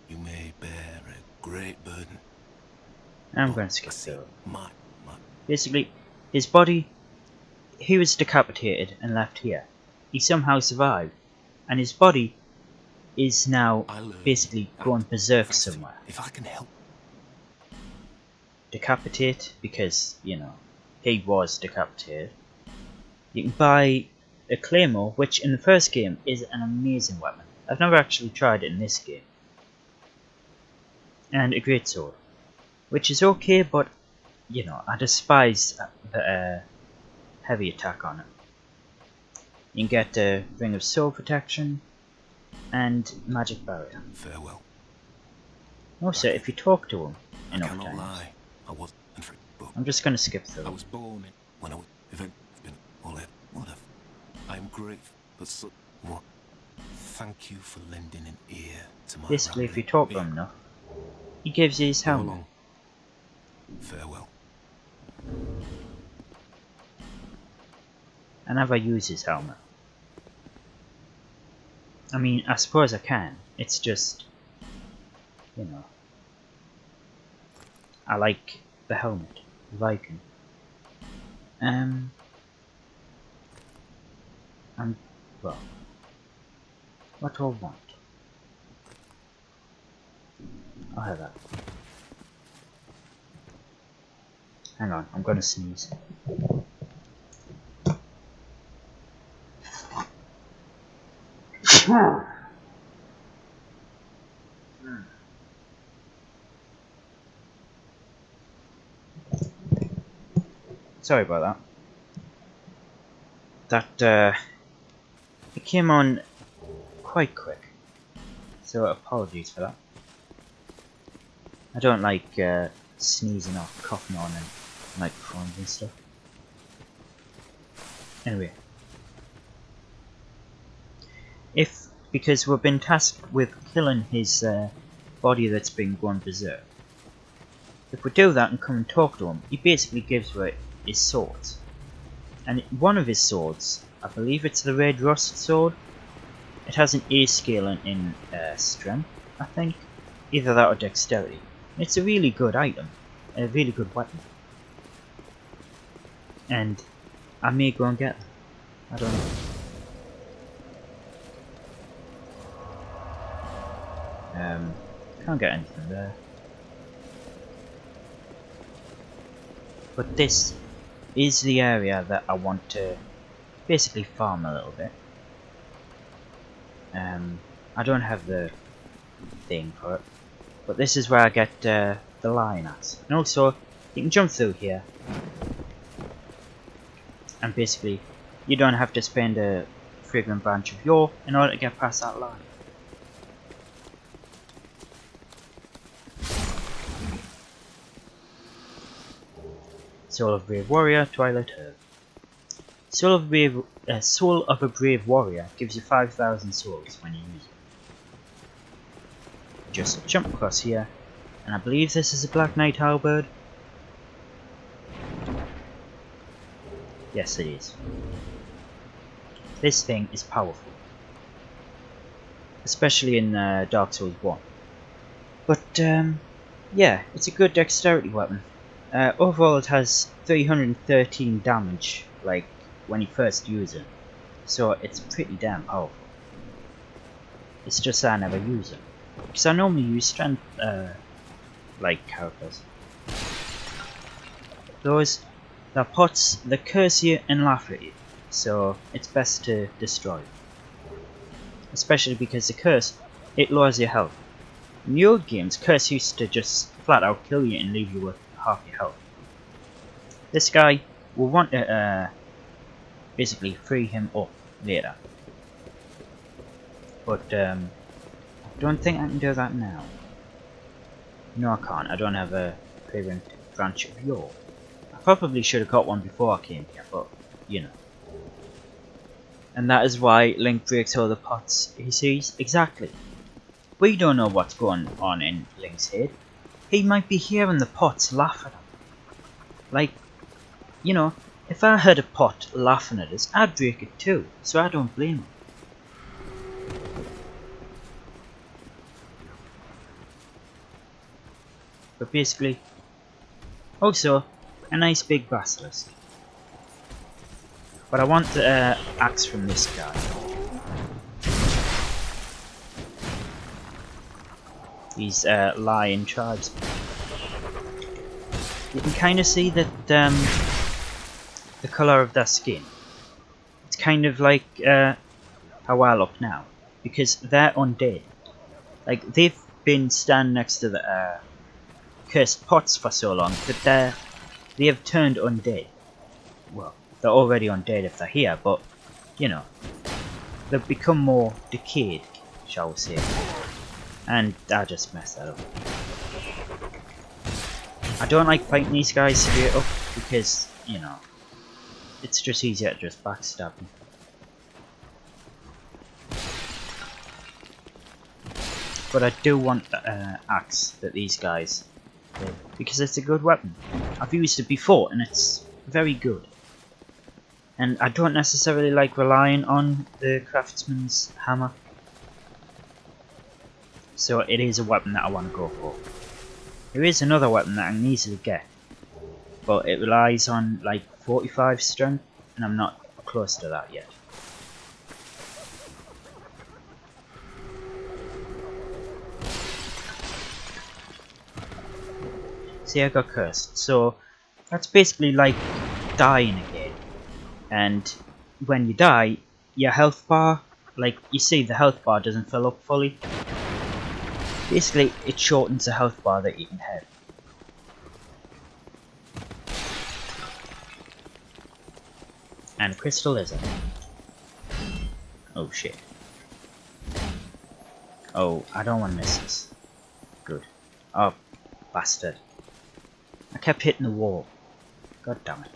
D: You may bear a great burden.
A: I'm
D: but
A: going to skip
D: I see
A: through.
D: my
A: Basically, his body, he was decapitated and left here. He somehow survived, and his body is now
D: I learned
A: basically
D: that
A: going berserk
D: fasting,
A: somewhere.
D: if I can help.
A: Decapitate, because, you know, he was decapitated. You can buy a claymore, which in the first game is an amazing weapon. I've never actually tried it in this game. And a greatsword, which is okay, but, you know, I despise the heavy attack on it. You can get a ring of soul protection and magic barrier.
D: Farewell.
A: Also, if you talk to him
D: I
A: enough
D: cannot
A: times,
D: lie. I was free, but
A: I'm just going to skip
D: I
A: through.
D: was born in when I was event been all that. What a I am grateful, but so what? Thank you for lending an ear to my
A: Basically, if you
D: rambling.
A: talk to him enough, he gives you his
D: Go
A: helmet.
D: along. Farewell.
A: I never use his helmet. I mean, I suppose I can. It's just, you know, I like the helmet, the Viking. And well, what do I want? I'll have that. Hang on, I'm gonna sneeze. Sorry about that. It came on quite quick, so apologies for that. I don't like sneezing or coughing on microphones and stuff. Anyway, because we've been tasked with killing his body that's been going berserk. If we do that and come and talk to him, he basically gives away his swords. And one of his swords, I believe it's the Red Rust sword, it has an A scale in strength, I think. Either that or dexterity. It's a really good item, a really good weapon. And I may go and get them. I don't know. Can't get anything there. But this is the area that I want to basically farm a little bit. I don't have the thing for it, but this is where I get the lion at. And also, you can jump through here, and basically, you don't have to spend a fragrant branch of yore in order to get past that line. Soul of a Brave Warrior, Twilight Herb. Soul of a Brave Warrior gives you 5,000 souls when you use it. Just jump across here, and I believe this is a Black Knight halberd. Yes, it is. This thing is powerful, especially in Dark Souls 1. But yeah, it's a good dexterity weapon. Overall, it has 313 damage, like when you first use it, so it's pretty damn powerful. It's just that I never use it, because I normally use strength like characters. Those that pots that curse you and laugh at you, so it's best to destroy them. Especially because the curse, it lowers your health. In the old games, curse used to just flat out kill you and leave you with half your health. This guy will want to basically free him up later, but I don't think I can do that now. No, I can't. I don't have a fragrant branch of yore. I probably should have got one before I came here, but you know. And that is why Link breaks all the pots he sees. Exactly. We don't know what's going on in Link's head. he might be hearing the pots laugh at him. Like, you know, if I heard a pot laughing at us, I'd break it too, so I don't blame him. But basically, also, a nice big basilisk. But I want the axe from this guy. These lion tribes. You can kind of see that the colour of their skin. It's kind of like how I look now, because they're undead. Like they've been standing next to the cursed pots for so long that they have turned undead. Well, they're already undead if they're here, but you know, they've become more decayed, shall we say. And I just messed that up. I don't like fighting these guys straight up because, you know, it's just easier to just backstab them. But I do want the axe that these guys did, because it's a good weapon. I've used it before and it's very good. And I don't necessarily like relying on the craftsman's hammer. So it is a weapon that I want to go for. There is another weapon that I can easily get, but it relies on like 45 strength, and I'm not close to that yet. See, I got cursed, so that's basically like dying again. And when you die, your health bar, like you see the health bar doesn't fill up fully. Basically, it shortens the health bar that you can have. And a crystal lizard. Oh shit. Oh, I don't want to miss this. Good. Oh, bastard. I kept hitting the wall. God damn it.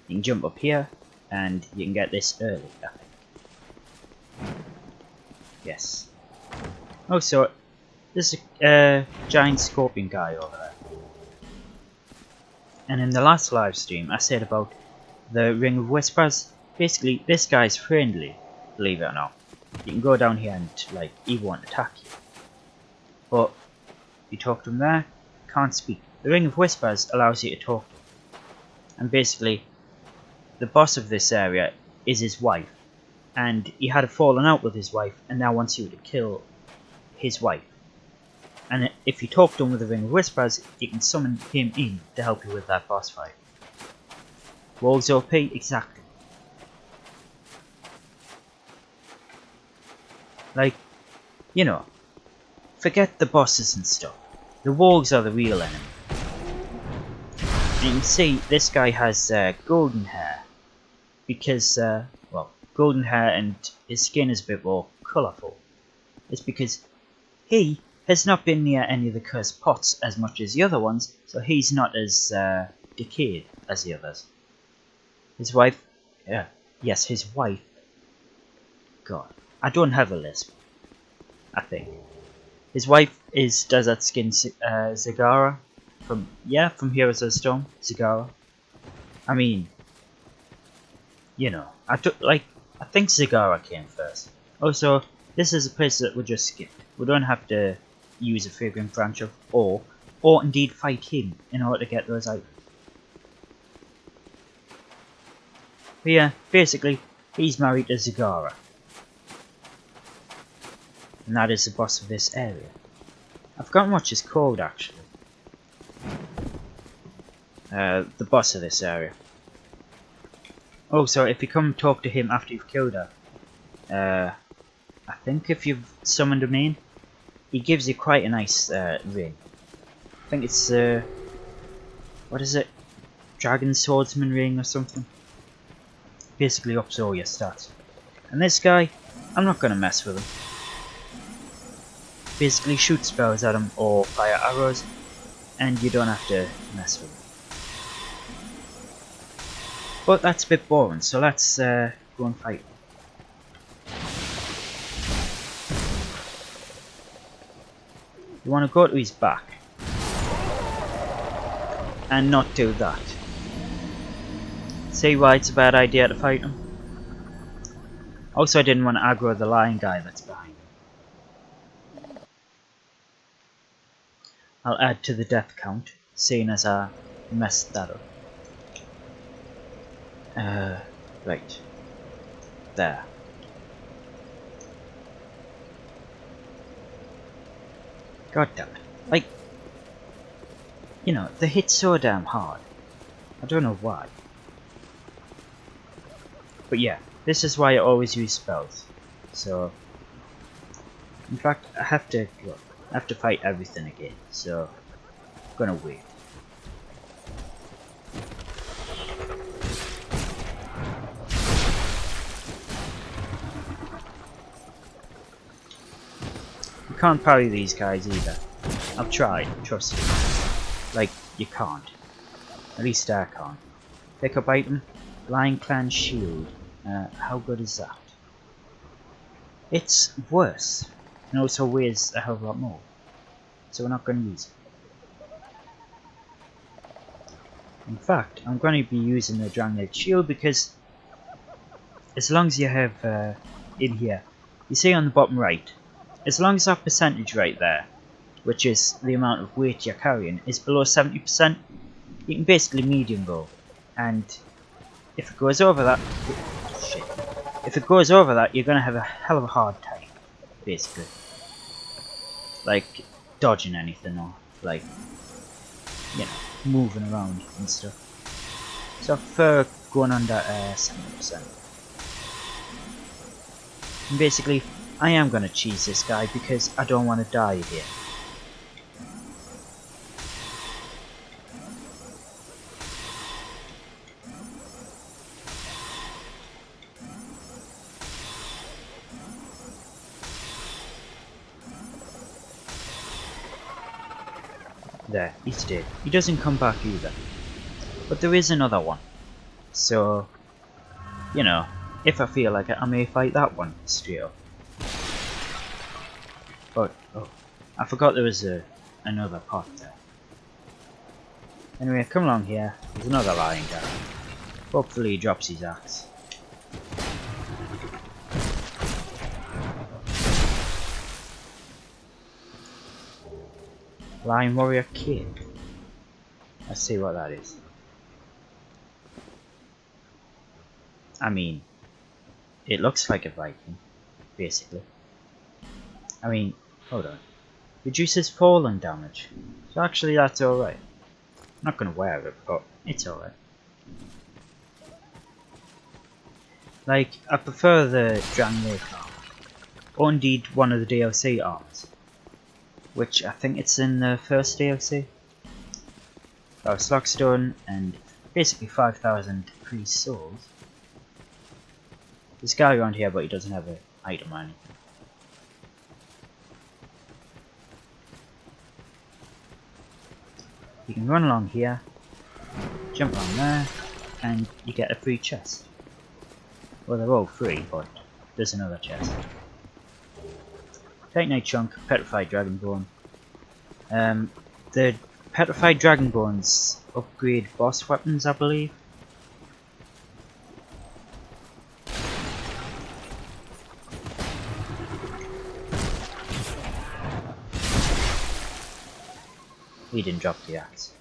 A: You can jump up here, and you can get this early, I think. Yes. Oh, so there's a giant scorpion guy over there. And in the last live stream, I said about the Ring of Whispers. Basically, this guy's friendly, believe it or not. You can go down here and, like, he won't attack you. But you talk to him there, can't speak. The Ring of Whispers allows you to talk to him. And basically, the boss of this area is his wife. And he had a falling out with his wife, and now wants you to kill his wife. And if you talk to him with the Ring of Whispers, you can summon him in to help you with that boss fight. Wargs OP, exactly. Like, you know, forget the bosses and stuff. The wargs are the real enemy. And you can see this guy has golden hair. Because, well, golden hair and his skin is a bit more colourful. It's because he has not been near any of the cursed pots as much as the other ones, so he's not as decayed as the others. His wife, yes, his wife. God, I don't have a lisp. I think his wife is Desert Skin Zagara from Heroes of the Storm. Zagara. I mean, you know, I think Zagara came first. Also, this is a place that we just skipped. We don't have to use a fragrant branch of or indeed fight him in order to get those items. But yeah, basically, he's married to Zagara. And that is the boss of this area. I've forgotten what she's called actually. The boss of this area. Oh, so if you come talk to him after you've killed her, I think if you've summoned him in, he gives you quite a nice ring. I think it's what is it? Dragon Swordsman ring or something. Basically ups all your stats. And this guy, I'm not gonna mess with him. Basically shoot spells at him or fire arrows, and you don't have to mess with him. But that's a bit boring, so let's go and fight. You want to go to his back and not do that. See why it's a bad idea to fight him? Also, I didn't want to aggro the lion guy that's behind him. I'll add to the death count, seeing as I messed that up. Right. There. God damn it. Like, you know, they hit so damn hard. I don't know why. But yeah, this is why I always use spells. So, in fact, I have to fight everything again. So, I'm gonna wait. You can't parry these guys either. I've tried, trust me. Like, you can't. At least I can't. Pick up item, Lion Clan Shield. How good is that? It's worse, and also weighs a hell of a lot more. So we're not going to use it. In fact, I'm going to be using the Dragon Shield because as long as you have in here, you see on the bottom right, as long as that percentage right there, which is the amount of weight you're carrying, is below 70%, you can basically medium roll. And if it goes over that, shit. If it goes over that, you're gonna have a hell of a hard time, basically. Like dodging anything or like, you know, moving around and stuff. So I prefer going under 70%. And basically, I am gonna cheese this guy because I don't want to die again. There, he's dead. He doesn't come back either. But there is another one. So, you know, if I feel like it, I may fight that one straight up. But, oh, I forgot there was another pot there. Anyway, come along here. There's another lion guy. Hopefully he drops his axe. Lion Warrior Kid. Let's see what that is. I mean, it looks like a Viking, basically. I mean, hold on. Reduces falling damage. So actually that's alright. I'm not gonna wear it, but it's alright. Like, I prefer the Dragon Lake armor. Or indeed one of the DLC armors. Which I think it's in the first DLC. Slugstone and basically 5,000 free souls. There's a guy around here, but he doesn't have an item or anything. You can run along here, jump on there, and you get a free chest. Well, they're all free, but there's another chest. Titanite chunk, petrified dragonbone. The petrified dragonbones upgrade boss weapons, I believe. He didn't drop the axe.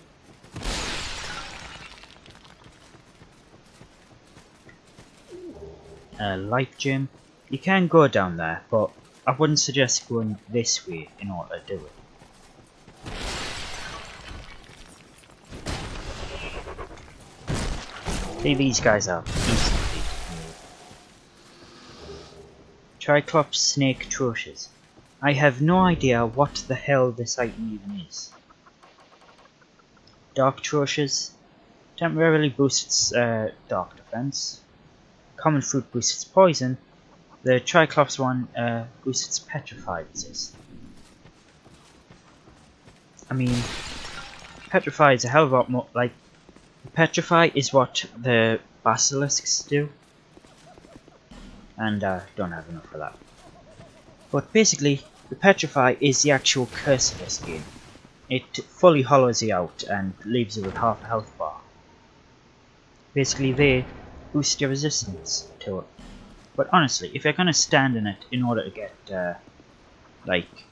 A: Life gem. You can go down there, but I wouldn't suggest going this way in order to do it. See, these guys are easy. Triclops snake troshes. I have no idea what the hell this item even is. Dark troshes. Temporarily boosts dark defense. Common fruit boosts poison. The Triclops one boosts petrified resist. I mean, petrify is a hell of a lot more. Like, petrify is what the basilisks do, and don't have enough for that. But basically, the Petrify is the actual curse of this game. It fully hollows you out and leaves you with half a health bar. Basically they boost your resistance to it. But honestly, if you're gonna stand in it in order to get like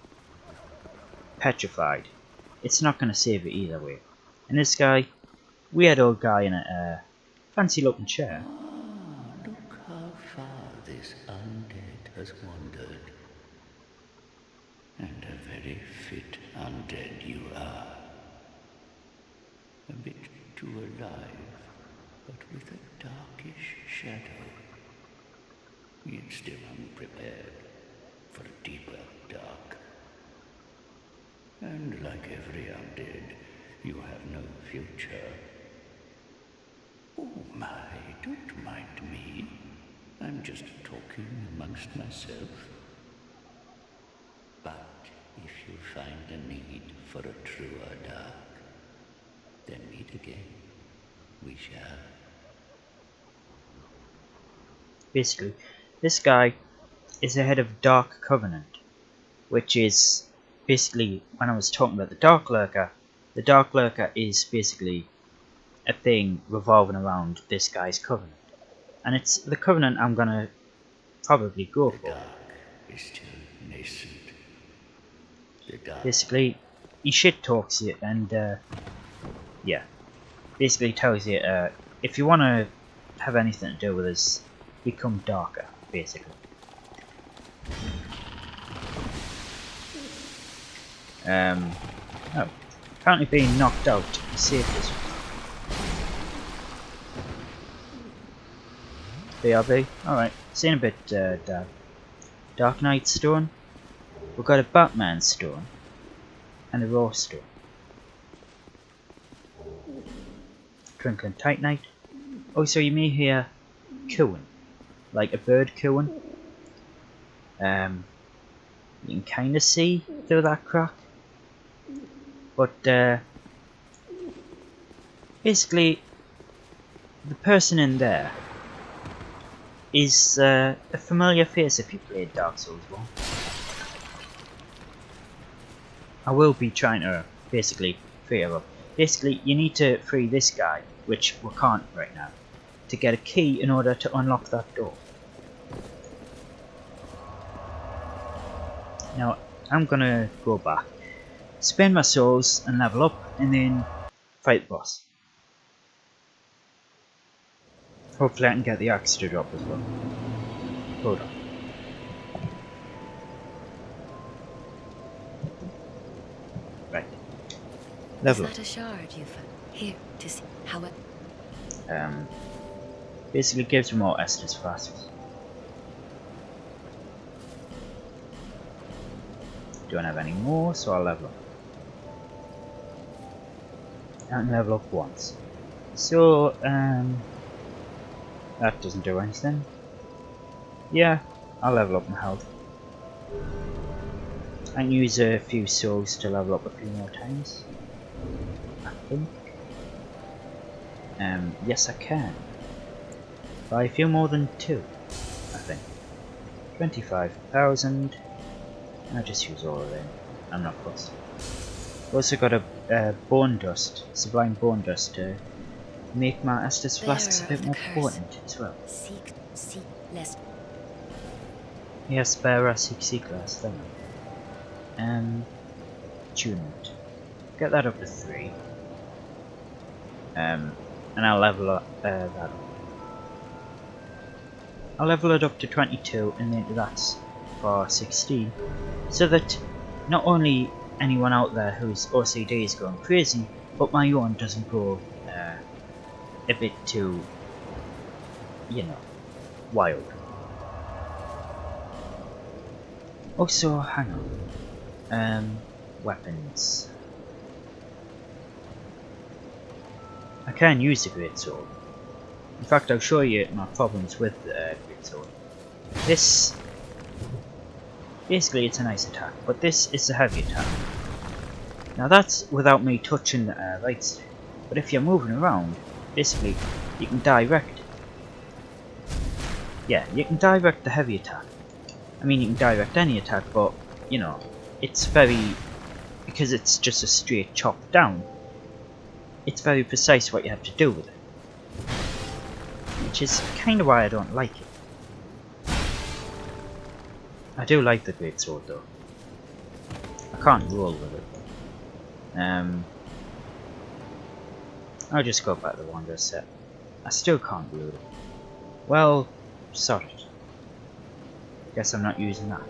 A: petrified, it's not gonna save you either way. And this guy, weird old guy in a fancy looking chair.
E: Look how far this undead has wandered. And a very fit undead you are. A bit too alive, but with a darkish shadow. Yet still unprepared for a deeper dark. And like every undead, you have no future. Oh my, don't mind me. I'm just talking amongst myself. But if you find a need for a truer dark, then meet again. We shall.
A: Basically, this guy is the head of Dark Covenant, which is basically, when I was talking about the Dark Lurker is basically a thing revolving around this guy's Covenant. And it's the Covenant I'm gonna probably go
E: The
A: for.
E: dark is still nascent. The dark.
A: Basically, he shit talks you and yeah, basically tells you if you want to have anything to do with us, become darker, basically. Oh, currently being knocked out. Save this one. BRB. Alright, see you in a bit, Dad. Dark Knight Stone. We've got a Batman Stone. And a Raw Stone. Twinkling Titanite. Also, you may hear cooing. Like a bird cooing. You can kind of see through that crack. But, basically, the person in there is a familiar face if you played Dark Souls 1. I will be trying to basically free her up. Basically, you need to free this guy, which we can't right now, to get a key in order to unlock that door. Now, I'm gonna go back, spend my souls and level up, and then fight the boss. Hopefully I can get the axe to drop as well. Hold on. Right. Level up.
F: Is that a shard you found? Here, to see how it...
A: Basically gives you more Estus flasks. Don't have any more, so I'll level up. I can level up once. So, that doesn't do anything. Yeah, I'll level up my health. I can use a few souls to level up a few more times. I think. Yes I can. By a few more than 2, I think. 25,000. I'll just use all of them. I'm not fussed. Also got a bone dust, sublime bone dust to make my Estus flasks a bit more potent as well.
F: Seek, less.
A: Yes, spare seek class, then. Tuned. Get that up to 3. And I'll level up that up. I'll level it up to 22 and then that's for 16. So that not only anyone out there whose OCD is going crazy, but my own doesn't go a bit too, you know, wild. Also, hang on. Weapons. I can use the Great Sword. In fact, I'll show you my problems with the Great Sword. This, basically it's a nice attack, but this is a heavy attack. Now that's without me touching the right stick, but if you're moving around, basically you can direct it. Yeah, you can direct the heavy attack. I mean, you can direct any attack, but you know, it's very, because it's just a straight chop down, it's very precise what you have to do with it. Which is kind of why I don't like it. I do like the greatsword though. I can't roll with it. I'll just go back to the Wanderer set. I still can't wield it. Well, sorry. Guess I'm not using that.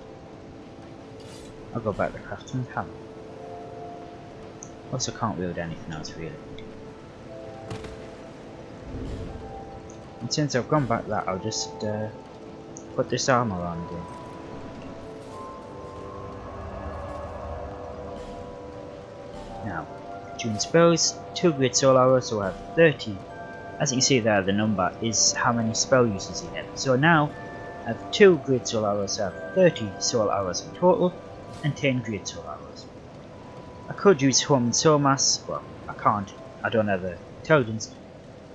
A: I'll go back to Craftsman's Hammer. Also can't wield anything else really. And since I've gone back that, I'll just put this armor on again. Now, June spells, 2 great soul arrows, so I have 30. As you can see there, the number is how many spell uses you have. So now, I have 2 great soul arrows, so I have 30 soul arrows in total, and 10 great soul arrows. I could use home and soul mass, well, I can't, I don't have the intelligence,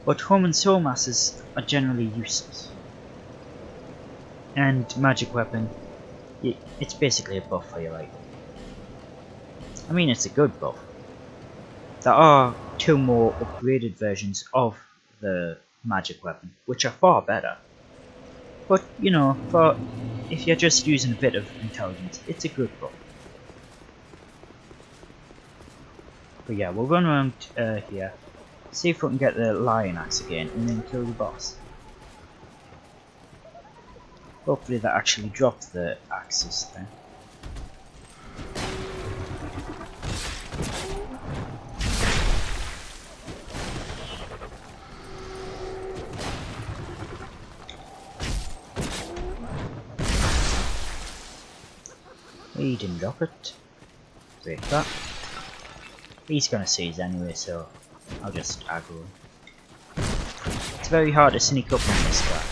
A: but home and soul masses are generally useless. And magic weapon, it's basically a buff for your item. I mean, it's a good buff. There are 2 more upgraded versions of the magic weapon, which are far better. But, you know, for if you're just using a bit of intelligence, it's a good buff. But yeah, we'll run around here, see if we can get the lion axe again, and then kill the boss. Hopefully that actually dropped the axes then. He didn't drop it. Break that. He's gonna seize anyway, so I'll just aggro him. It's very hard to sneak up on this guy.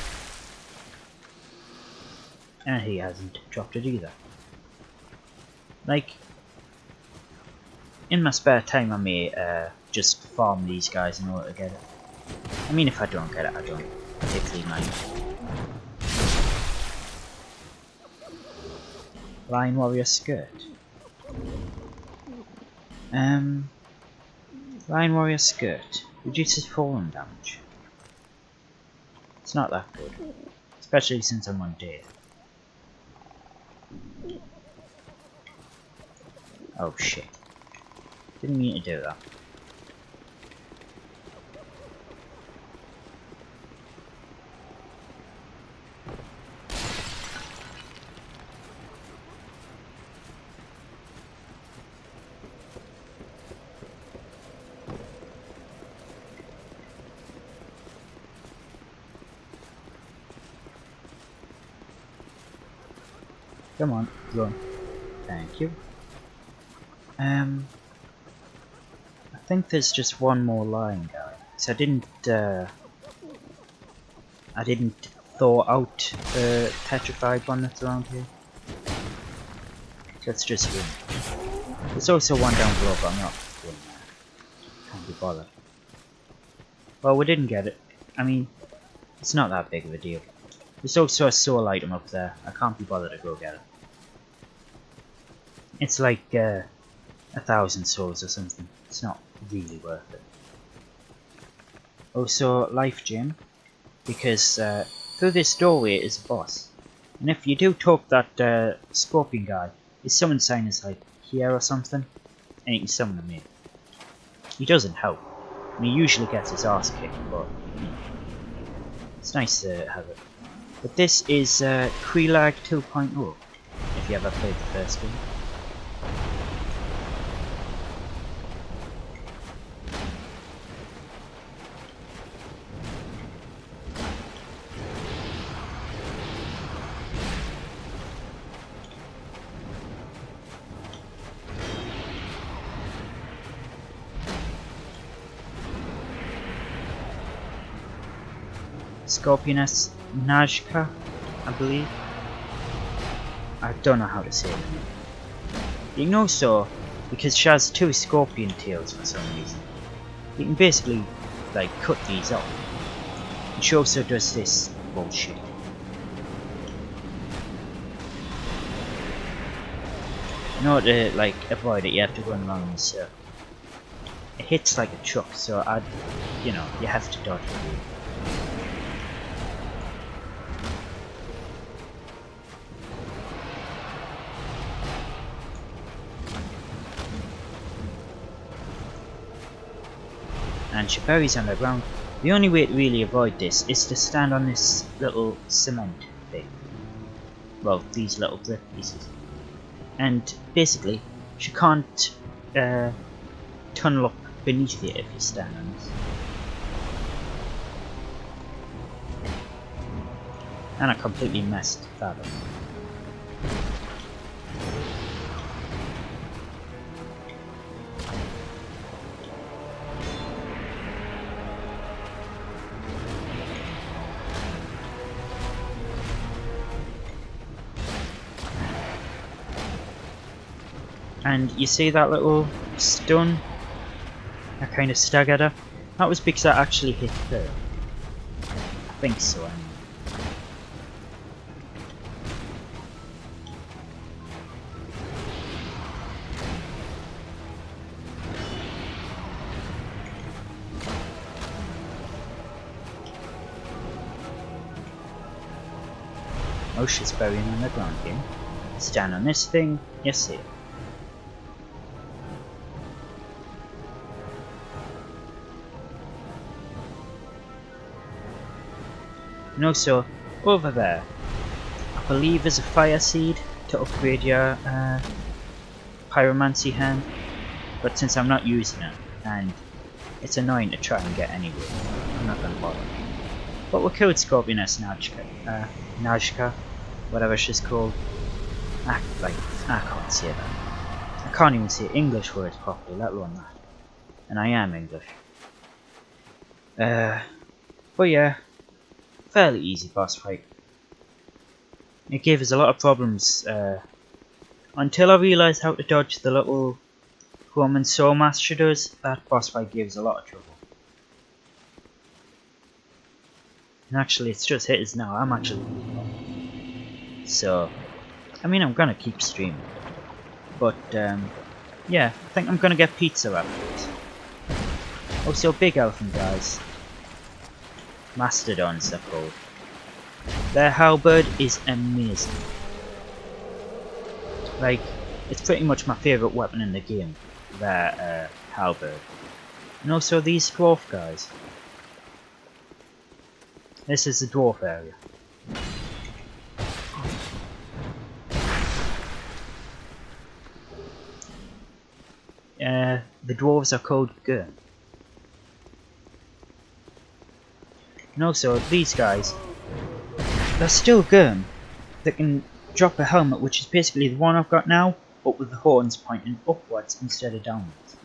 A: And he hasn't dropped it either. Like, in my spare time I may just farm these guys in order to get it. I mean, if I don't get it, I don't particularly mind. Lion Warrior Skirt. Lion Warrior Skirt. Reduces falling damage. It's not that good. Especially since I'm on day. Oh shit. Didn't mean to do that. Come on, run. Thank you. I think there's just one more lion guy. So I didn't thaw out the petrified one that's around here. So it's just him. There's also one down below, but I'm not doing that. Can't be bothered. Well, we didn't get it. I mean, it's not that big of a deal. There's also a soul item up there. I can't be bothered to go get it. It's like 1,000 souls or something. It's not really worth it. Also, life gem, because through this doorway is a boss, and if you do talk that scorpion guy, his summon sign is like here or something, and you can summon him in. He doesn't help, and he usually gets his ass kicked, but you know, it's nice to have it. But this is Krelag 2.0, if you ever played the first game. Scorpioness Najka, I believe. I don't know how to say it. You know so, because she has 2 scorpion tails for some reason. You can basically, like, cut these off. And she also does this bullshit. In order to like avoid it, you have to run around in a circle. It hits like a truck, so you know, you have to dodge it. And she buries on the ground. The only way to really avoid this is to stand on this little cement thing. Well, these little brick pieces. And basically, she can't tunnel up beneath you if you stand on this. And I completely messed that up. And you see that little stun? I kind of staggered her. That was because I actually hit her. I think so, anyway. Oh, she's burying on the ground here. Stand on this thing, you see it. And also, over there, I believe there's a fire seed to upgrade your pyromancy hand, but since I'm not using it, and it's annoying to try and get anyway, I'm not going to bother. But we killed Scorpioness Najka, whatever she's called. I can't say that. I can't even say English words properly, let alone that. And I am English. But yeah. Fairly easy boss fight. It gave us a lot of problems until I realised how to dodge the little Roman Soul Master does. That boss fight gave us a lot of trouble. And actually it's just hit us now, I'm actually so, I mean I'm gonna keep streaming. But yeah, I think I'm gonna get pizza afterwards. Also big elephant guys. Mastodons they're called. Their halberd is amazing. Like, it's pretty much my favourite weapon in the game, their halberd. And also these dwarf guys. This is the dwarf area. The dwarves are called Gurn. And also, these guys, they're still Gurn. They can drop a helmet, which is basically the one I've got now, but with the horns pointing upwards instead of downwards.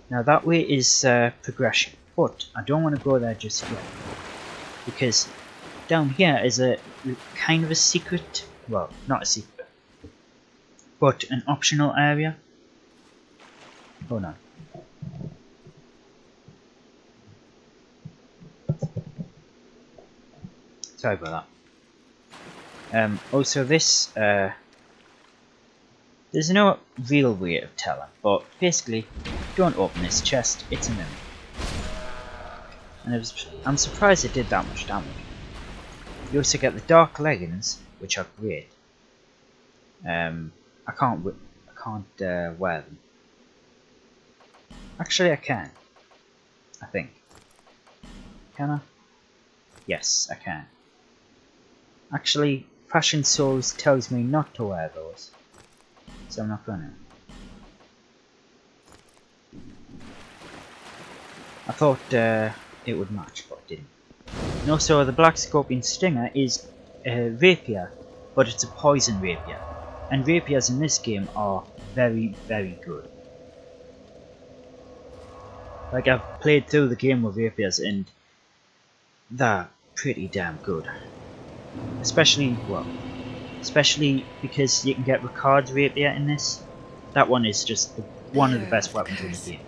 A: Now that way is progression, but I don't want to go there just yet. Because down here is a kind of a secret, well, not a secret, but an optional area. Hold on. Sorry about that. Also this, there's no real way of telling, but basically, don't open this chest, it's a mimic. And I'm surprised it did that much damage. You also get the dark leggings, which are great. I can't wear them. Actually, I can. I think. Can I? Yes, I can. Actually, Fashion Souls tells me not to wear those, so I'm not gonna. I thought it would match, but it didn't. And also, the Black Scorpion Stinger is a rapier, but it's a poison rapier. And rapiers in this game are very, very good. Like, I've played through the game with rapiers and they're pretty damn good. Especially because you can get Ricard's rapier in this. That one is just one of the best weapons in the game.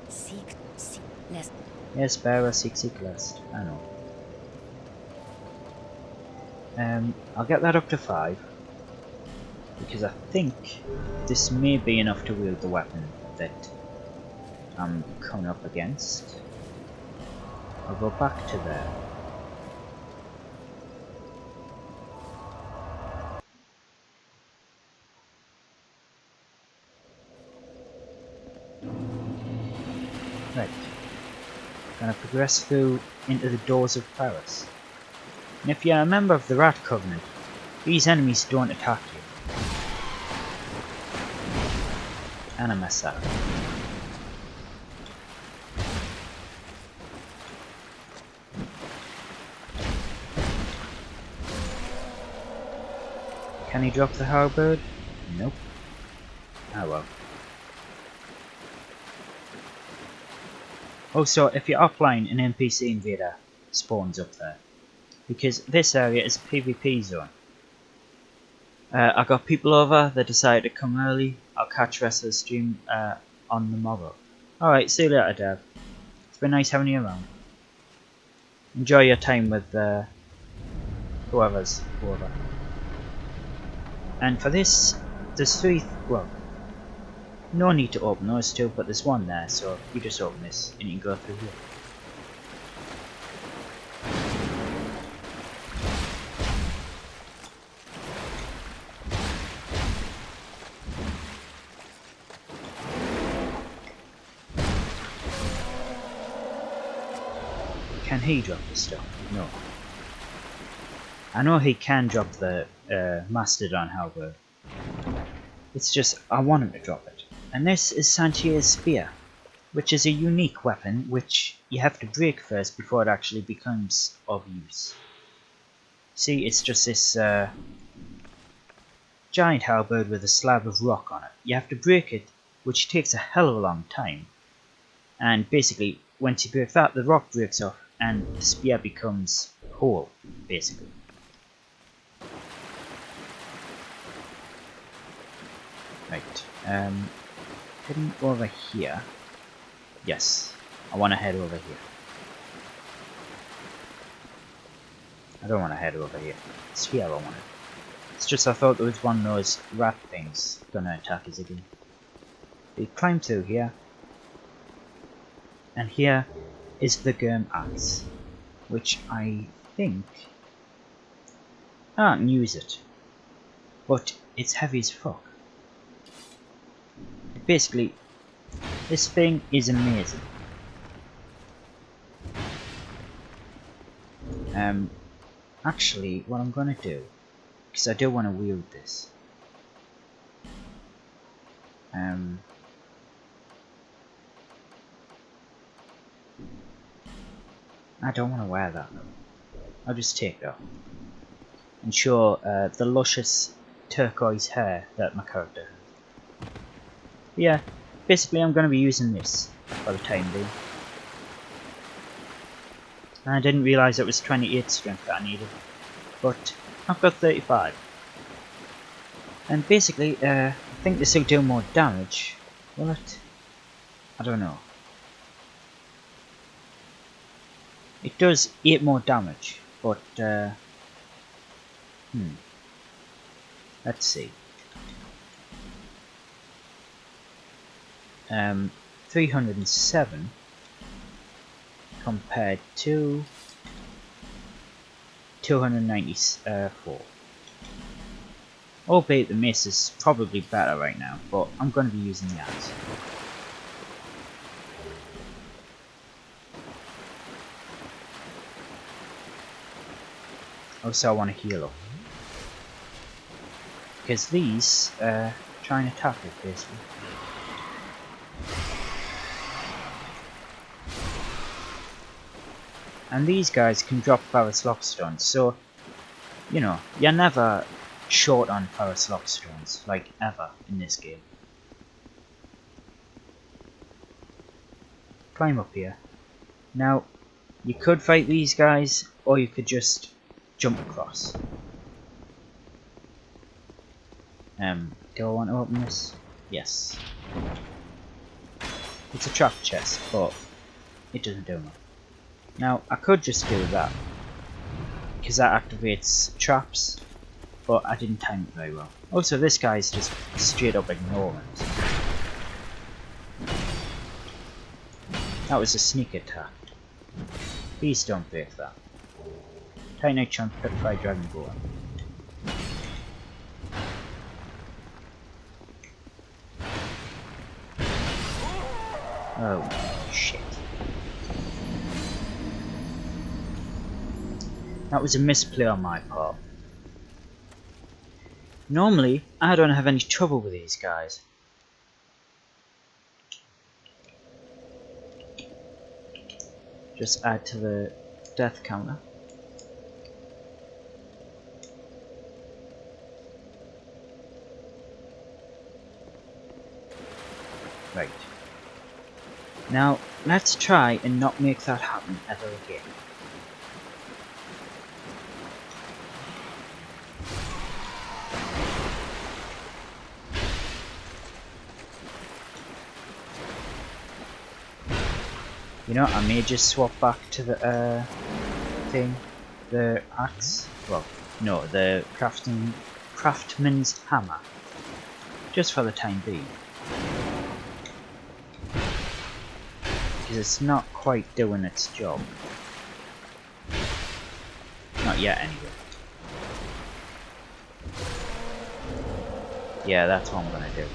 F: Seek less.
A: Yes, bearer seek list. I know. I'll get that up to 5 because I think this may be enough to wield the weapon that I'm coming up against. I'll go back to there. Right. Gonna progress through into the doors of Paris. And if you're a member of the Rat Covenant, these enemies don't attack you. And I messed that up. Can he drop the halberd? Nope. Oh well. Also, if you're offline, an NPC invader spawns up there. Because this area is a PvP zone. I got people over that decided to come early. I'll catch the rest of the stream on the morrow. Alright, see you later, Dev. It's been nice having you around. Enjoy your time with whoever. And for this, there's 3, well, no need to open those 2, but there's 1 there, so you just open this and you can go through here. Can he drop the stuff? No. I know he can drop the Mastodon halberd. It's just, I want him to drop it. And this is Santier's Spear, which is a unique weapon which you have to break first before it actually becomes of use. See, it's just this giant halberd with a slab of rock on it. You have to break it, which takes a hell of a long time. And basically, once you break that, the rock breaks off and the spear becomes whole, basically. Right, heading over here. Yes, I want to head over here. I don't want to head over here. It's here I want it. It's just I thought there was one of those rat things gonna attack us again. We climb through here. And here is the Gurm Axe, which I think I can't use it, but it's heavy as fuck. Basically, this thing is amazing. Actually, what I'm gonna do, because I do want to wield this. I don't want to wear that though. I'll just take it off and show the luscious turquoise hair that my character has. Yeah, basically I'm going to be using this for the time being. I didn't realise it was 28 strength that I needed, but I've got 35. And basically, I think this will do more damage. Will it? I don't know. It does 8 more damage, but let's see. 307 compared to 294. Albeit the mace is probably better right now, but I'm going to be using the axe. Also, I want to heal up. Because these try and attack it, basically. And these guys can drop Ferrous Lockstones, so, you know, you're never short on Ferrous Lockstones, like, ever, in this game. Climb up here. Now, you could fight these guys, or you could just jump across. Do I want to open this? Yes. It's a trap chest, but it doesn't do much. Now I could just do that, because that activates traps, but I didn't time it very well. Also, this guy's just straight up ignoring it. That was a sneak attack. Please don't break that. Tiny Chunk Petrified Dragon Ball. Oh, shit. That was a misplay on my part. Normally, I don't have any trouble with these guys. Just add to the death counter. Right. Now, let's try and not make that happen ever again. You know, I may just swap back to the thing, the axe. Well, no, the craftsman's hammer, just for the time being, because it's not quite doing its job. Not yet, anyway. Yeah, that's what I'm gonna do.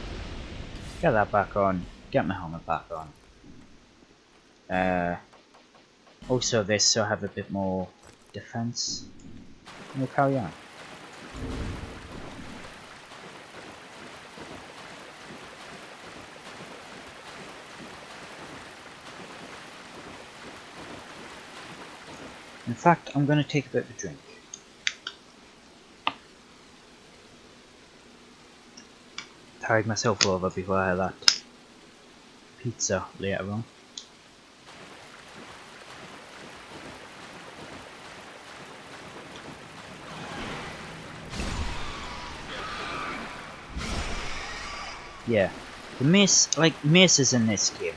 A: Get that back on. Get my helmet back on. Also this, so I have a bit more defense. And we'll carry on. In fact, I'm going to take a bit of a drink. Tied myself over before I had that pizza later on. Yeah, the maces in this game.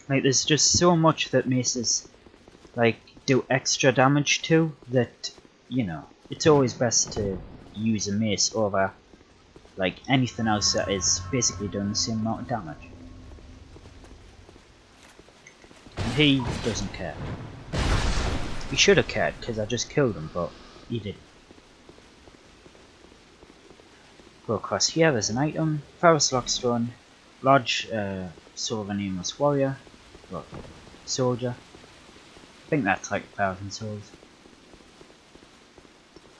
A: Like, there's just so much that maces, like, do extra damage to that, you know, it's always best to use a mace over, like, anything else that is basically doing the same amount of damage. And he doesn't care. He should have cared, because I just killed him, but he didn't. Go across here, there's an item, Ferrous Lockstone, large Soul of a Nameless Warrior, well, Soldier. I think that's like 1,000 souls.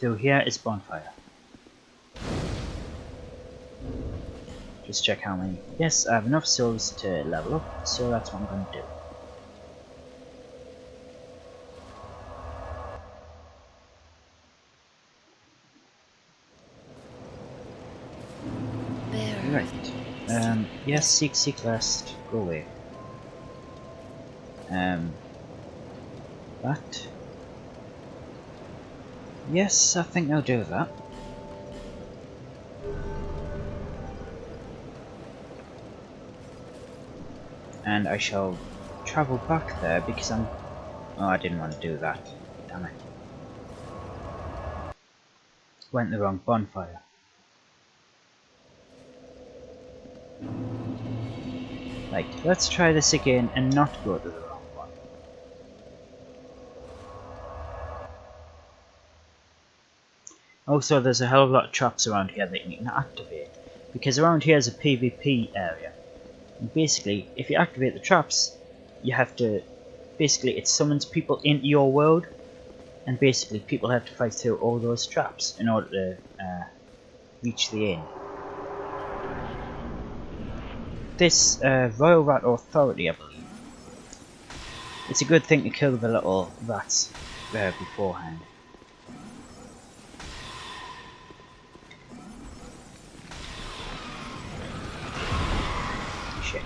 A: So here is Bonfire. Just check how many. Yes, I have enough souls to level up, so that's what I'm going to do. Right. Yes, seek last. Go away. That. Yes, I think I'll do that. And I shall travel back there because I'm... Oh, I didn't want to do that. Damn it. Went the wrong bonfire. Right, let's try this again and not go to the wrong one. Also, there's a hell of a lot of traps around here that you can activate, because around here is a PvP area. And basically, if you activate the traps, you have to... Basically, it summons people into your world, and basically people have to fight through all those traps in order to reach the end. This Royal Rat Authority, I believe. It's a good thing to kill the little rats beforehand. Shit.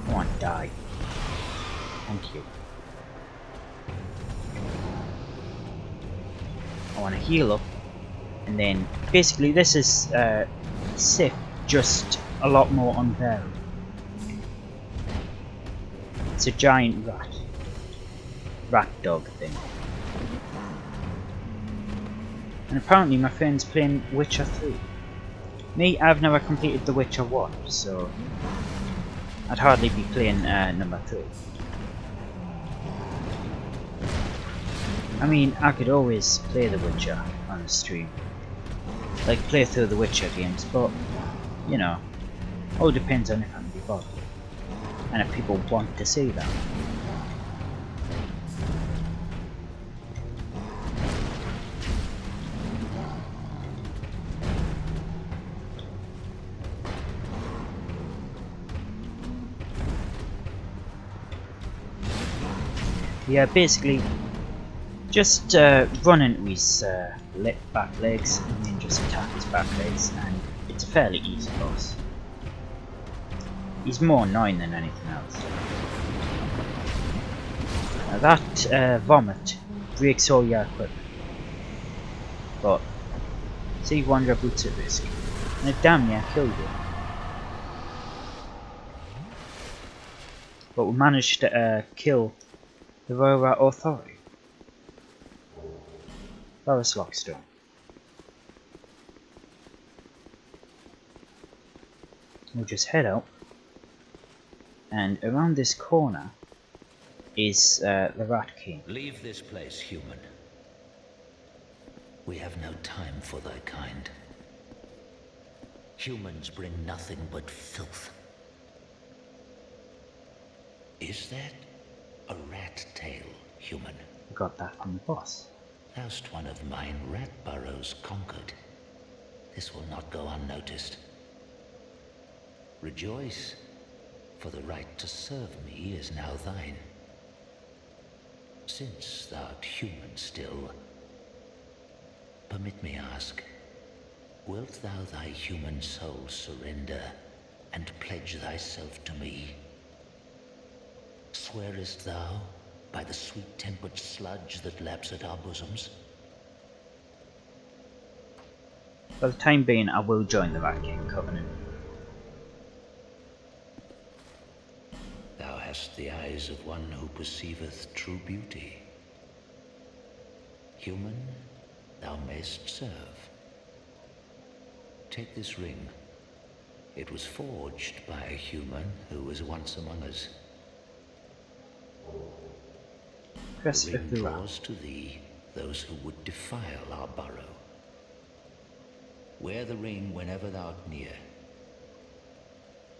A: Come on, die. Thank you. I want to heal up, and then basically this is Sif just a lot more unbearable. It's a giant rat dog thing. And apparently my friend's playing Witcher 3. Me, I've never completed The Witcher 1, so I'd hardly be playing number 3. I mean, I could always play The Witcher on the stream. Like, play through the Witcher games, but, you know, all depends on if I can be bothered. And if people want to see that. Yeah, basically, just run into his back legs and then just attack his back legs, and it's a fairly easy boss. He's more annoying than anything else. Now that vomit breaks all your equipment, but see, one of your boots at risk, and it damn near killed you. But we managed to kill the Royal Authority. Forest Lockstone. We'll just head up, and around this corner is the Rat King.
E: Leave this place, human. We have no time for thy kind. Humans bring nothing but filth. Is that a rat tail, human?
A: We got that from the boss.
E: Thou'st one of mine rat burrows conquered. This will not go unnoticed. Rejoice, for the right to serve me is now thine. Since thou'rt human still, permit me ask, wilt thou thy human soul surrender and pledge thyself to me? Swearest thou by the sweet-tempered sludge that laps at our bosoms?
A: For the time being, I will join the Rat King Covenant.
E: Thou hast the eyes of one who perceiveth true beauty. Human, thou mayst serve. Take this ring. It was forged by a human who was once among us.
A: Press
E: The ring
A: F2.
E: draws to thee those who would defile our burrow. Wear the ring whenever thou art near,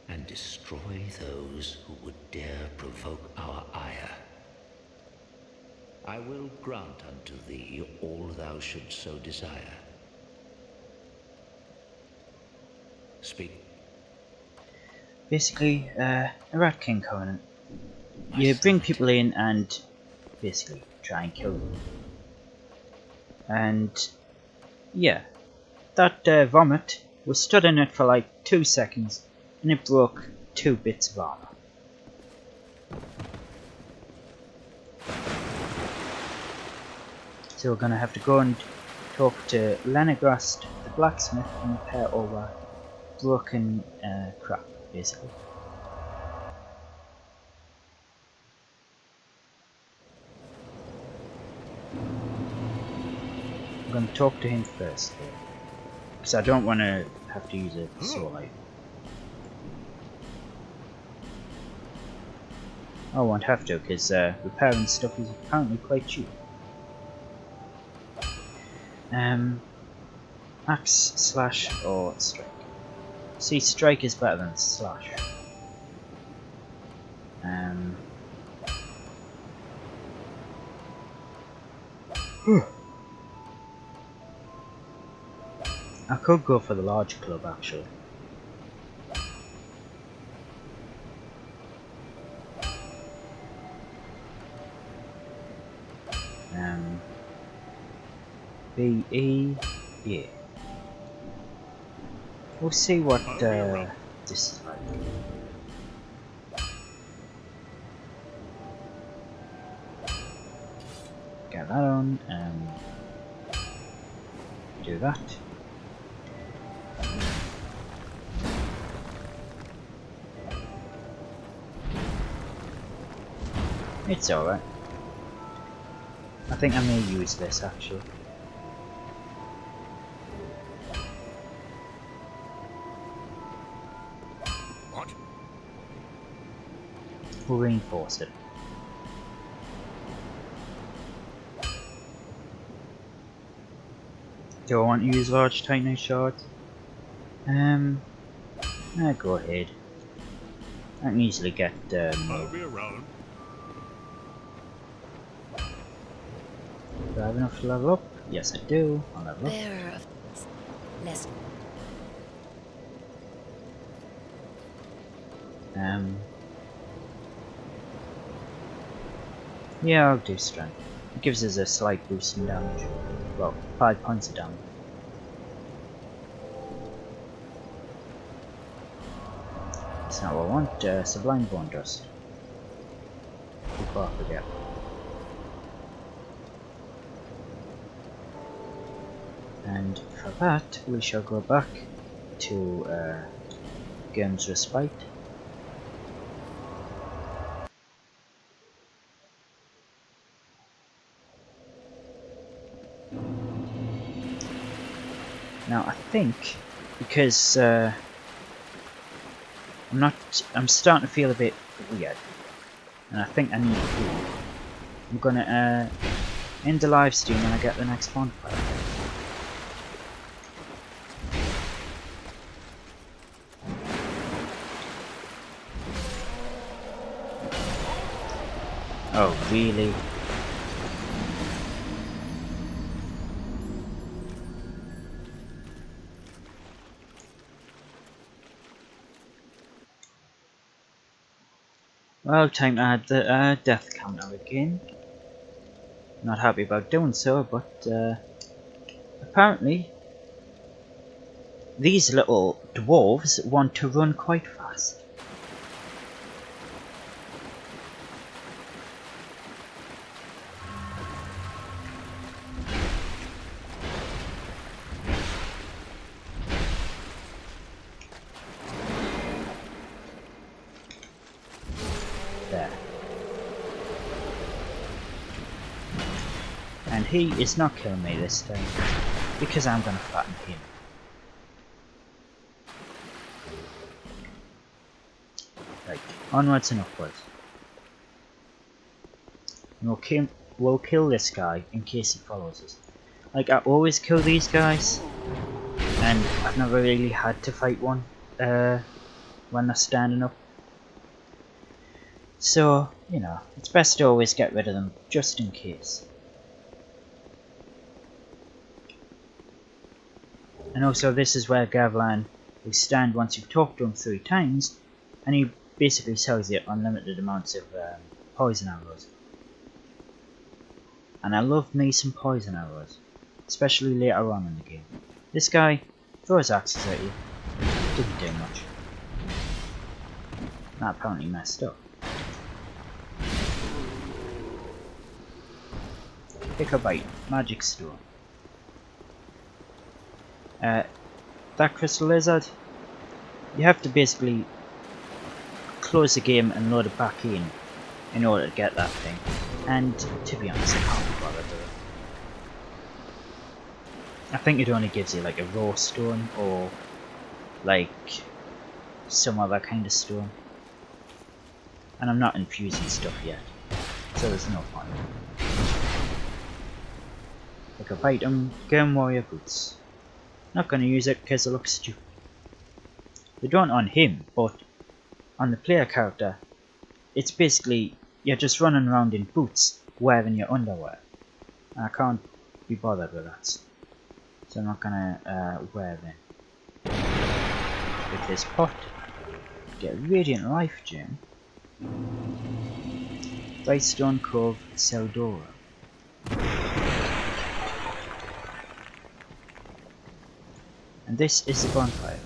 E: and destroy those who would dare provoke our ire. I will grant unto thee all thou shouldst so desire. Speak.
A: Basically, the Rat King Covenant. You bring people in and basically try and kill them. And yeah, that vomit was stood in it for like 2 seconds and it broke 2 bits of armor. So we're gonna have to go and talk to Lenegrast, the blacksmith, and repair all that broken crap, basically. I'm going to talk to him first, because I don't want to have to use a sword light. I won't have to, because repairing stuff is apparently quite cheap. Axe, slash, or strike. See, strike is better than slash. I could go for the large club actually. BE, yeah. We'll see what this is like. Get that on, do that. It's alright. I think I may use this actually.
D: What?
A: We'll reinforce it. Do I want to use large titanite shards? Go ahead. I can easily get
D: I'll be around.
A: do I have enough to level up? Yes I do. I'll level up.
F: Bearer of less.
A: Yeah, I'll do strength. It gives us a slight boost in damage. Well, 5 points of damage. That's not what I want. Sublime Bone Dust. Before I forget. And for that, we shall go back to Games Respite. Now I think, because I'm starting to feel a bit weird, and I think I need food. I'm gonna end the live stream when I get the next bonfire. Oh really? Well, time to add the death counter again. Not happy about doing so, but apparently these little dwarves want to run quite fast. There. And he is not killing me this time, because I'm gonna flatten him. Right, onwards and upwards. And we'll kill this guy in case he follows us. Like, I always kill these guys, and I've never really had to fight one when they're standing up. So, you know, it's best to always get rid of them, just in case. And also, this is where Gavlan will stand once you've talked to him 3 times, and he basically sells you unlimited amounts of poison arrows. And I love me some poison arrows, especially later on in the game. This guy throws axes at you, didn't do much. That apparently messed up. Pick a bite, magic stone. That crystal lizard, you have to basically close the game and load it back in order to get that thing. And to be honest, I can't be bothered with it. I think it only gives you like a raw stone or like some other kind of stone. And I'm not infusing stuff yet, so there's no point. Like a Vitum Game Warrior Boots. Not gonna use it because it looks stupid. They don't on him, but on the player character, it's basically you're just running around in boots wearing your underwear. And I can't be bothered with that. So I'm not gonna wear them. With this pot, get Radiant Life Gem. Brightstone Cove Seldora. And this is the bonfire.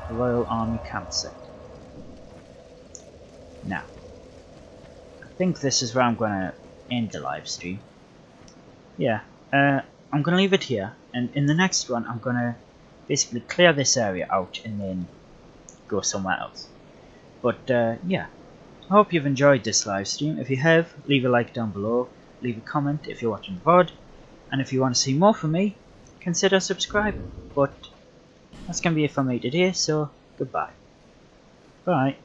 A: The Royal Army campsite. Now, I think this is where I'm gonna end the live stream. Yeah, I'm gonna leave it here, and in the next one I'm gonna basically clear this area out and then go somewhere else. But yeah, I hope you've enjoyed this live stream. If you have, leave a like down below, leave a comment if you're watching VOD, and if you want to see more from me, consider subscribing. But that's going to be it for me today, so goodbye. Bye.